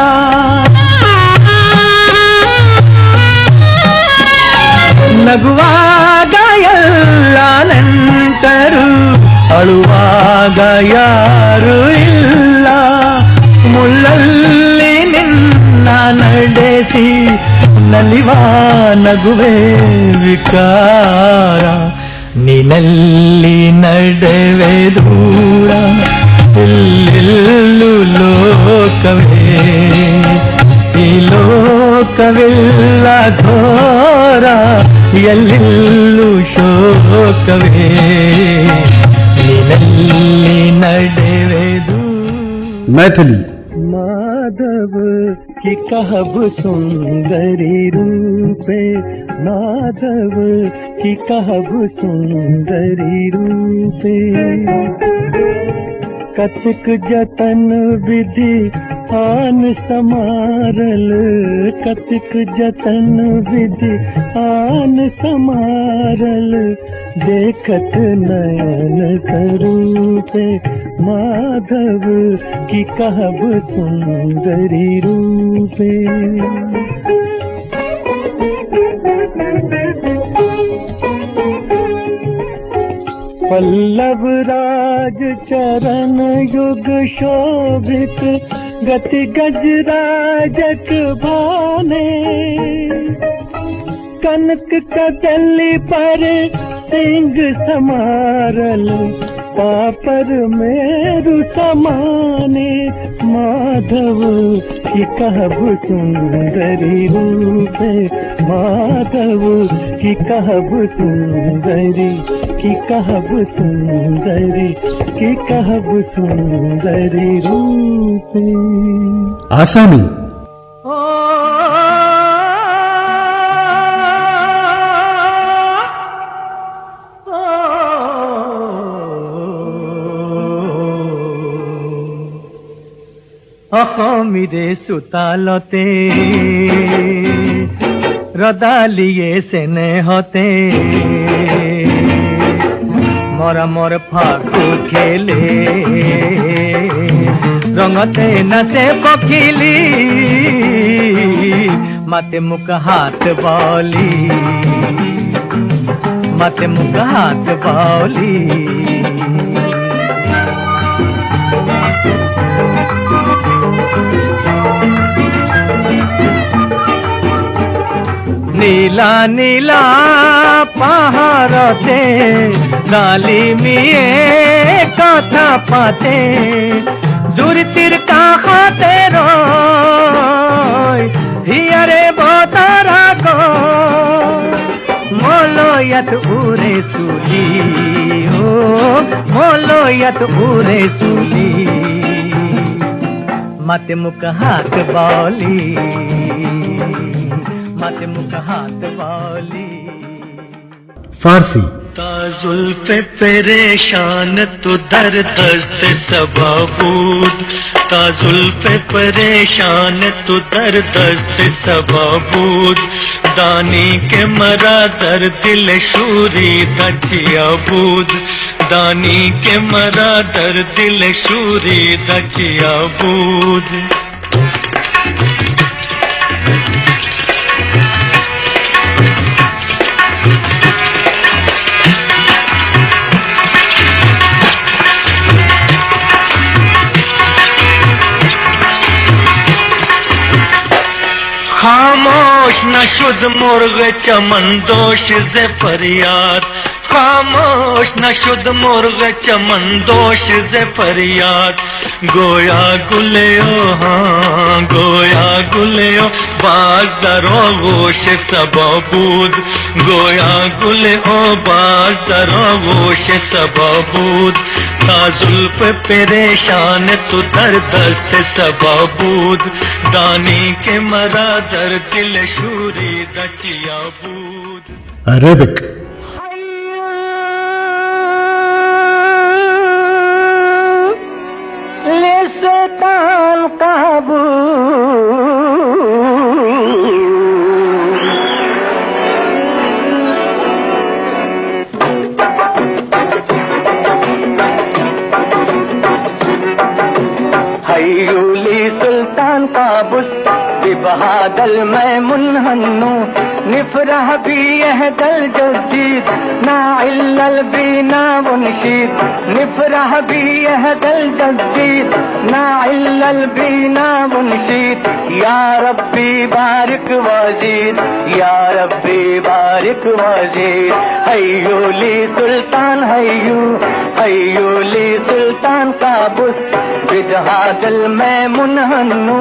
ನಗುವಾಗ ಎಲ್ಲಾನೆಂಟರು ಅಳುವಾಗ ಯಾರು ಇಲ್ಲ ಮುಳ್ಳಲ್ಲಿ ನಿನ್ನ ನಡೆಸಿ ನಲಿವ ನಗುವೆ ವಿಕಾರ ನಿನ್ನಲ್ಲಿ ನಡೆವೆ ದೂರ ಎಲ್ಲೆಲ್ಲೂ ಲೋಕವೇ ಈ ಲೋಕವಿಲ್ಲ ಘೋರ ಎಲ್ಲೆಲ್ಲೂ ಶೋಕವೇ ನಿನ್ನಲ್ಲಿ ನಡೆವೆ ದೂರ मैथिली ಮಾಯ माधव की कहब सुंदरी रूपे, माधव की कहब सुंदरी रूपे। कतिक जतन विधि आन समारल, कतिक जतन विधि आन समारल, देखत नयन स्वरूपे, माधव की कहब सुंदरी रूपे। पल्लव राज चरण युग शोभित, गति गजराजक भाने, कनक कदली पर सिंह समारल, पापर मेरु समाने, माधव की कहब सुंदरी रूपे, माधव की कहब सुंदरी, की कहब सुंदरी, की कहब सुंदरी रूपे। आसामी अखमिरे सुतालते रदालिए सेने होते, मोरा मोर फागु खेले रंगते नसे पखिली, माते मुख हाथ बाली, माते मुख हाथ बाली। नीला नीला पहाड़ते डाली मिए कथा पाते, दूर तिर का खाते रोय हियरे बोतारा को, मोलो यत उरे सुली हो, मोलो यत उरे सुली, मत मुख हाथ बाली, मत मुख हाथ बाली। फारसी ताजुल्फे परेशान तो दर दस्त सबूद, ताजुल्फे परेशान तो दर दस्त सबूद, दानी के मरा दर दिल शूरी दचिया बूद, दानी के मरा दर दिल शूरी दचिया बूद। खामोश न शुद्ध मुर्ग चमन दोष से फरियाद, खामोश न शुद्ध मुर्ग चमन दोष से फरियाद, गोया गुलियो हाँ गोया गुलियो बाज दरो गोश सबूद, गोया गुलियो बाज दरो गोश सबूद, ताजुल्फ परेशान तु दर दस्त सबूद, दानी के मरा दर दिल शूरी दचिया बूद। अरेबिक ले शैतान काबू हयूली सुल्तान काबूस बहादल मैं मुनहन्नु, निफरह भी यह दल जदीद ना इल्लल भी ना मुनशीद, निफरह भी यह दल जदीद ना इल्लल भी ना मुनशीद, या रब्बी बारिक वाजीद, या रब्बी बारिक वाजीद। हयूली सुल्तान हयू हयूली सुल्तान काबूस बिदहादल मैं मुनहन्नु,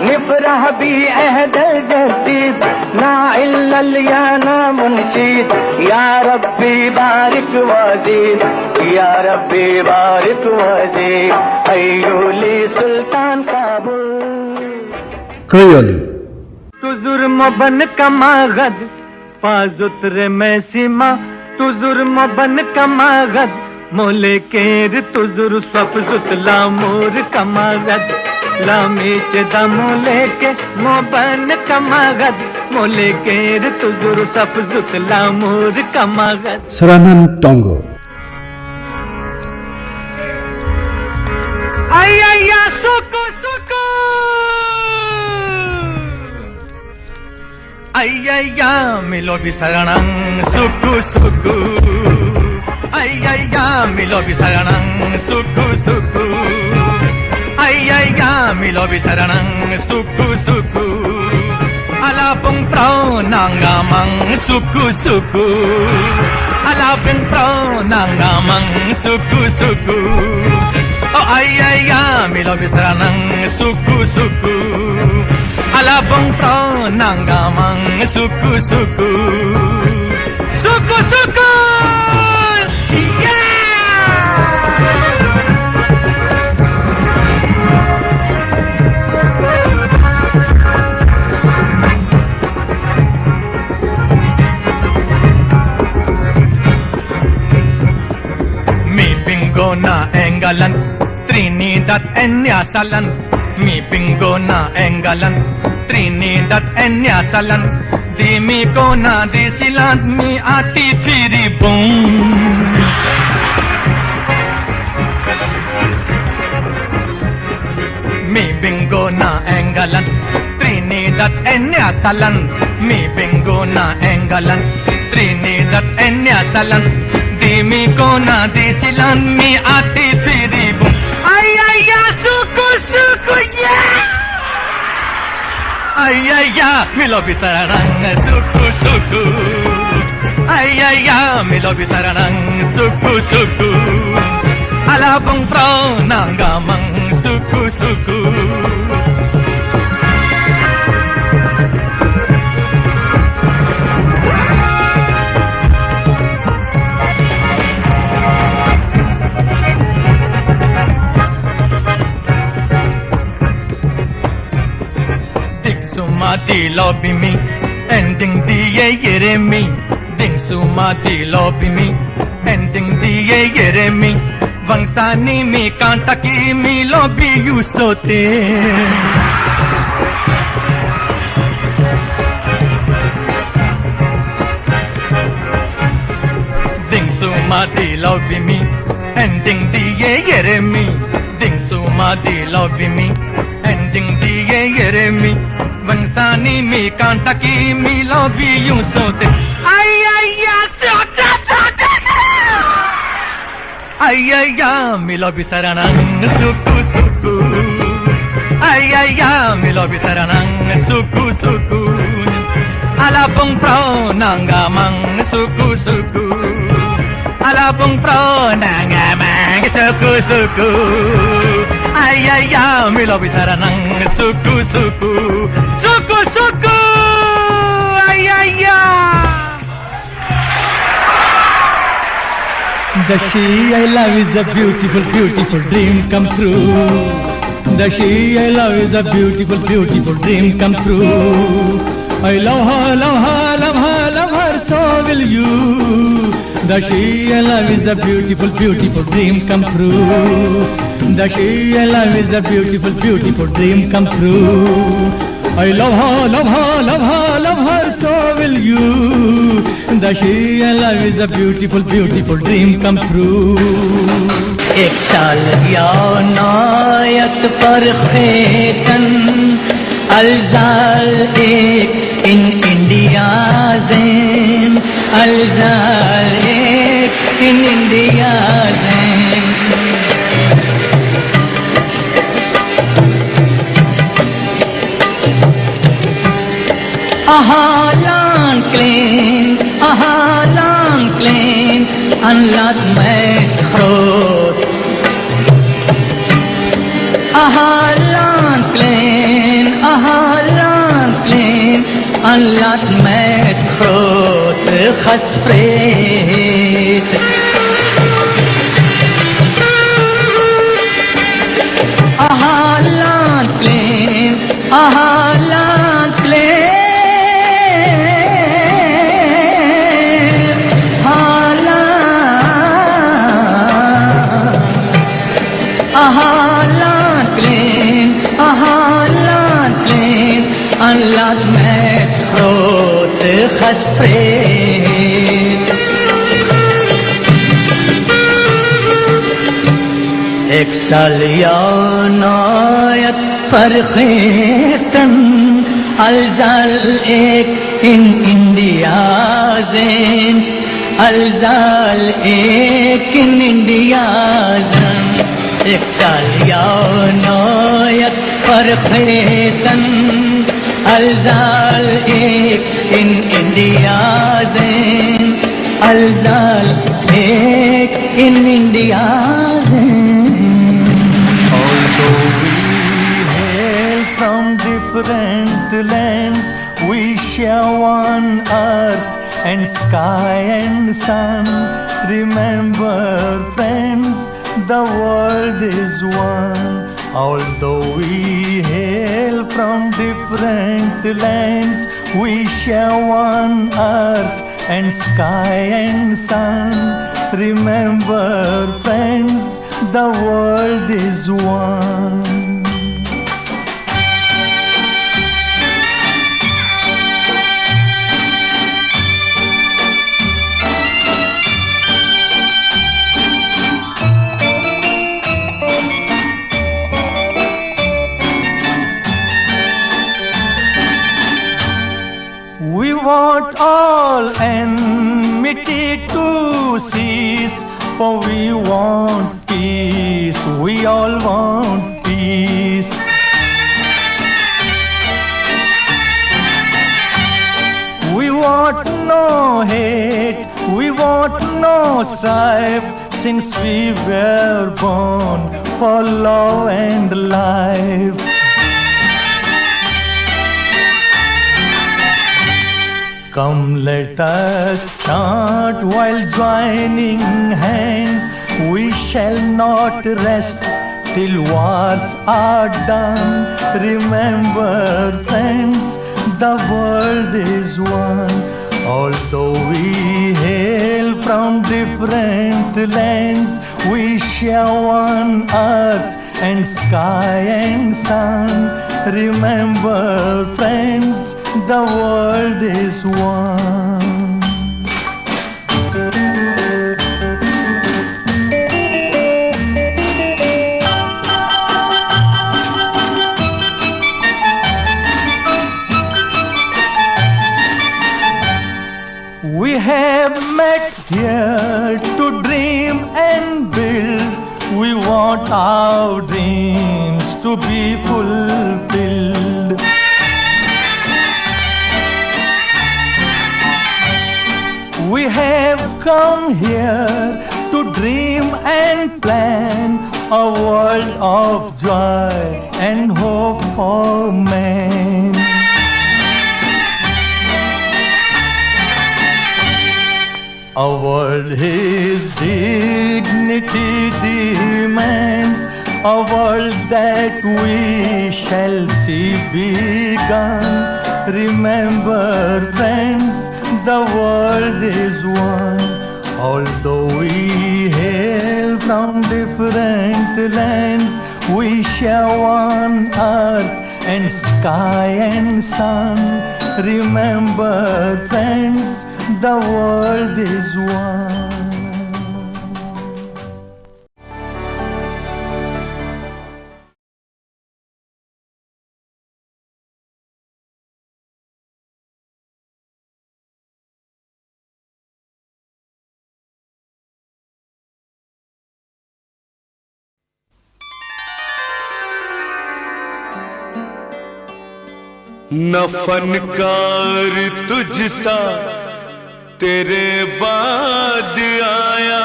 निफरह भी अहदल जदीद ना इल्लल या ना मुनशीद, या रब्बी बारिक वाजीद, या रब्बी बारिक वाजीद। हयूली सुल्तान काबूस। क्रियोली। तू जुर्म बन कमागद पाज उतरे मैं सीमा, तू जुर्म बन कमागद मोले केर, तू जुर स्वप जुतला मोर कमागद लामी चेदा मोले के मो बन कमागद मोले केर, तू जुर स्वप जुतला मोर कमागद। सरानन टोंगो। आई आया सुकु सुकु, आई आया मिलो बिसरणं सुकु सुकु, आई आया मिलो बिसरणं सुकु सुकु, आई आया मिलो बिसरणं सुकु सुकु, alapung frau nangamang suku suku, alapung frau nangamang suku suku. Oh ay ay ay, milo bisranang suku suku, alapung frau nangamang suku suku, suku suku. Na England, Trinidad and Nyasaland. Mi pingo na England, Trinidad and Nyasaland. Di mi ko na di siland, mi ati firibong. Mi bingo na England, Trinidad and Nyasaland. Mi bingo na England, Trinidad and Nyasaland. Mi ko na di silan mi ati firibong. Ay ay ya suku suku ya, ay ay ya milo bisarang suku suku, ay ay ya milo bisarang suku suku, alabang frau nanggamang suku suku. Di lobby me, ending di yere me. Ding suma di lobby me, ending di yere me. Vangsani me kantaki me lobby you sote. Ding suma di lobby me, ending di yere me. Ding suma di lobby me, ending di yere me. Vangsani mi kantaki mi lobby you sote. Ay ay ya sote sote, ay ay ya mi lobby saranang suku suku, ay ay ya mi lobby saranang suku suku, alapong frau nanggamang suku suku, alapong frau nanggamang suku suku. Ay ay ay, mi lobby saranang suku suku, suku suku. Ay ay ay. The she I love is a beautiful, beautiful dream come true. The she I love is a beautiful, beautiful dream come true. I love her, love her, love her, love her, so will you. The she I love is a beautiful, beautiful dream come true. The she I love is a beautiful, beautiful dream come true. I love her, love her, love her, love her, so will you. The she I love is a beautiful, beautiful dream come true. एक साल या नायत पर खेतन अलजाल एक इन India ज़ेन अलजाल एक इन इंडिया ज़ेन Ahalan klein, anlat met groot. Ahalan klein, anlat met groot. Gaspreet. Ahalan klein, hast Fred. एक साल यानायत फरखेतन अलजाल एक इन इंडिया ज़ेन अलजाल एक इन इंडिया ज़ेन एक साल यानायत फरखेतन अलजाल एक इन इंडिया ज़ेन अलजाल एक इन इंडिया ज़ेन. Although we hail from different lands, we share one earth and sky and sun. Remember, friends, the world is one. Although we hail from different lands, we share one earth and sky and sun. Remember, friends, the world is one. We want all enmity to cease, for we want peace, we all want peace. We want no hate, we want no strife, since we were born for love and life. Come, let us chant while joining hands. We shall not rest till wars are done. Remember, friends, the world is one. Although we hail from different lands, we share one earth and sky and sun. Remember, friends, the world is one. We have met here to dream and build. We want our dreams to be fulfilled. We have come here to dream and plan a world of joy and hope for man. A world his dignity demands, a world that we shall see begun. Remember, friends, the world is one. Although we hail from different lands, we share one earth and sky and sun. Remember, friends, the world is one. न फनकार तुझसा तेरे बाद आया,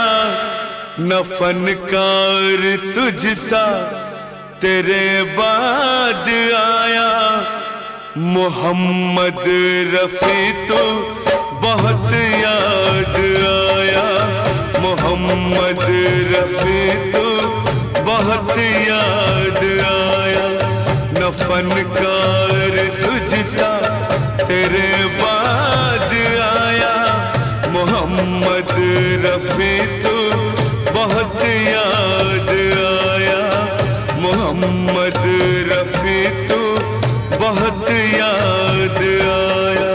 न फनकार तुझसा तेरे बाद आया। मोहम्मद रफी तो बहुत याद आया, मोहम्मद रफी तो बहुत याद आया। न फनकार तुझसा तेरे बाद आया, मोहम्मद रफी तो बहुत याद आया, मोहम्मद रफी तो बहुत याद आया।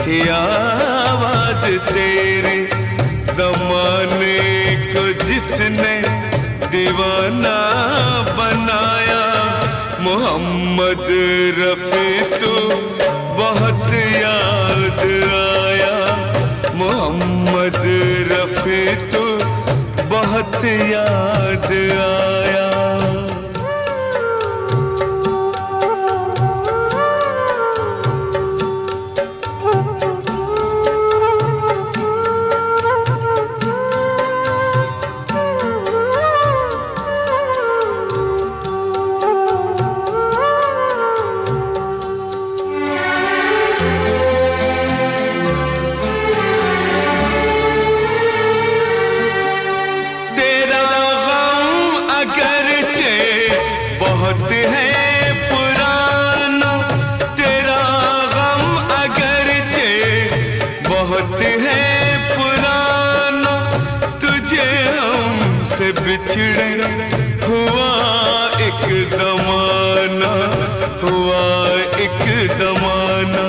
थी आवाज तेरी, जमाने को जिसने दीवाना बनाया। मोहम्मद रफी तू बहुत याद आया, मोहम्मद रफी तू बहुत याद आया। बिछड़े हुआ एक जमाना, हुआ एक जमाना,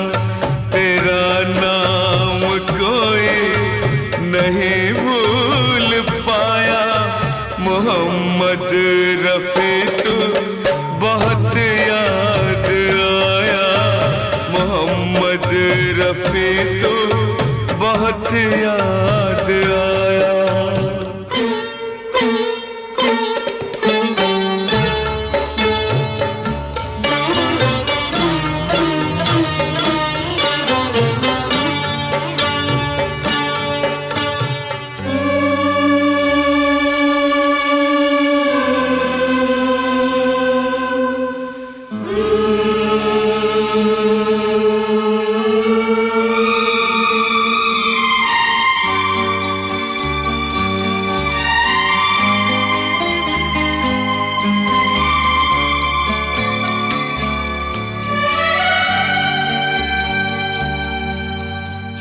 तेरा नाम कोई नहीं भूल पाया। मोहम्मद रफी तू बहुत याद आया, मोहम्मद रफी तू बहुत याद आया।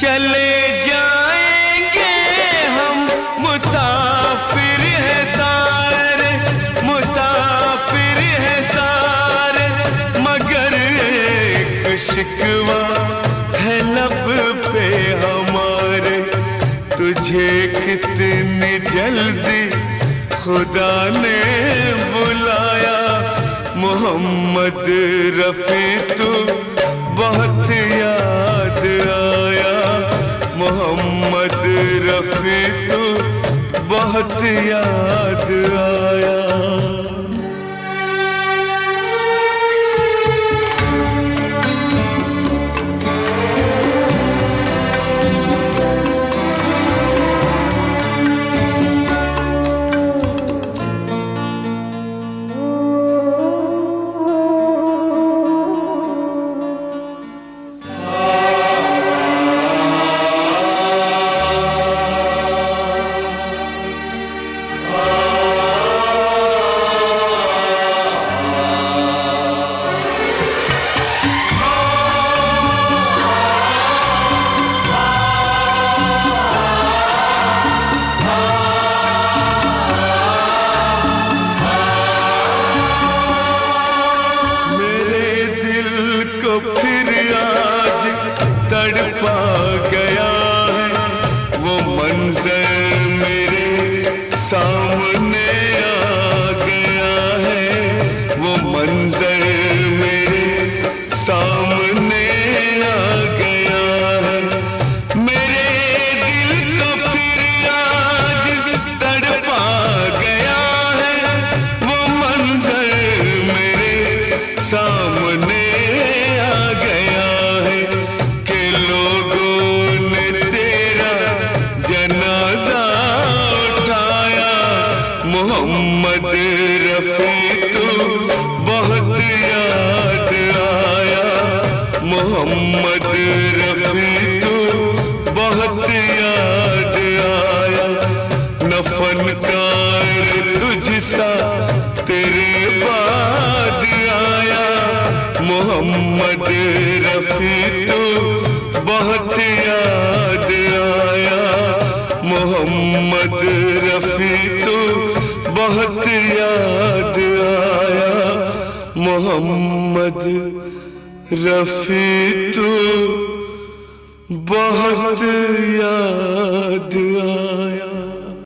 चले जाएंगे हम मुसाफिर हैं सारे, मुसाफिर हैं सारे, मगर एक शिकवा है लब पे हमारे। तुझे कितनी जल्दी खुदा ने बुलाया। मोहम्मद रफी तू बहुत याद आया, मोहम्मद रफी तू बहुत याद आया। मोहम्मद रफी तू बहुत याद आए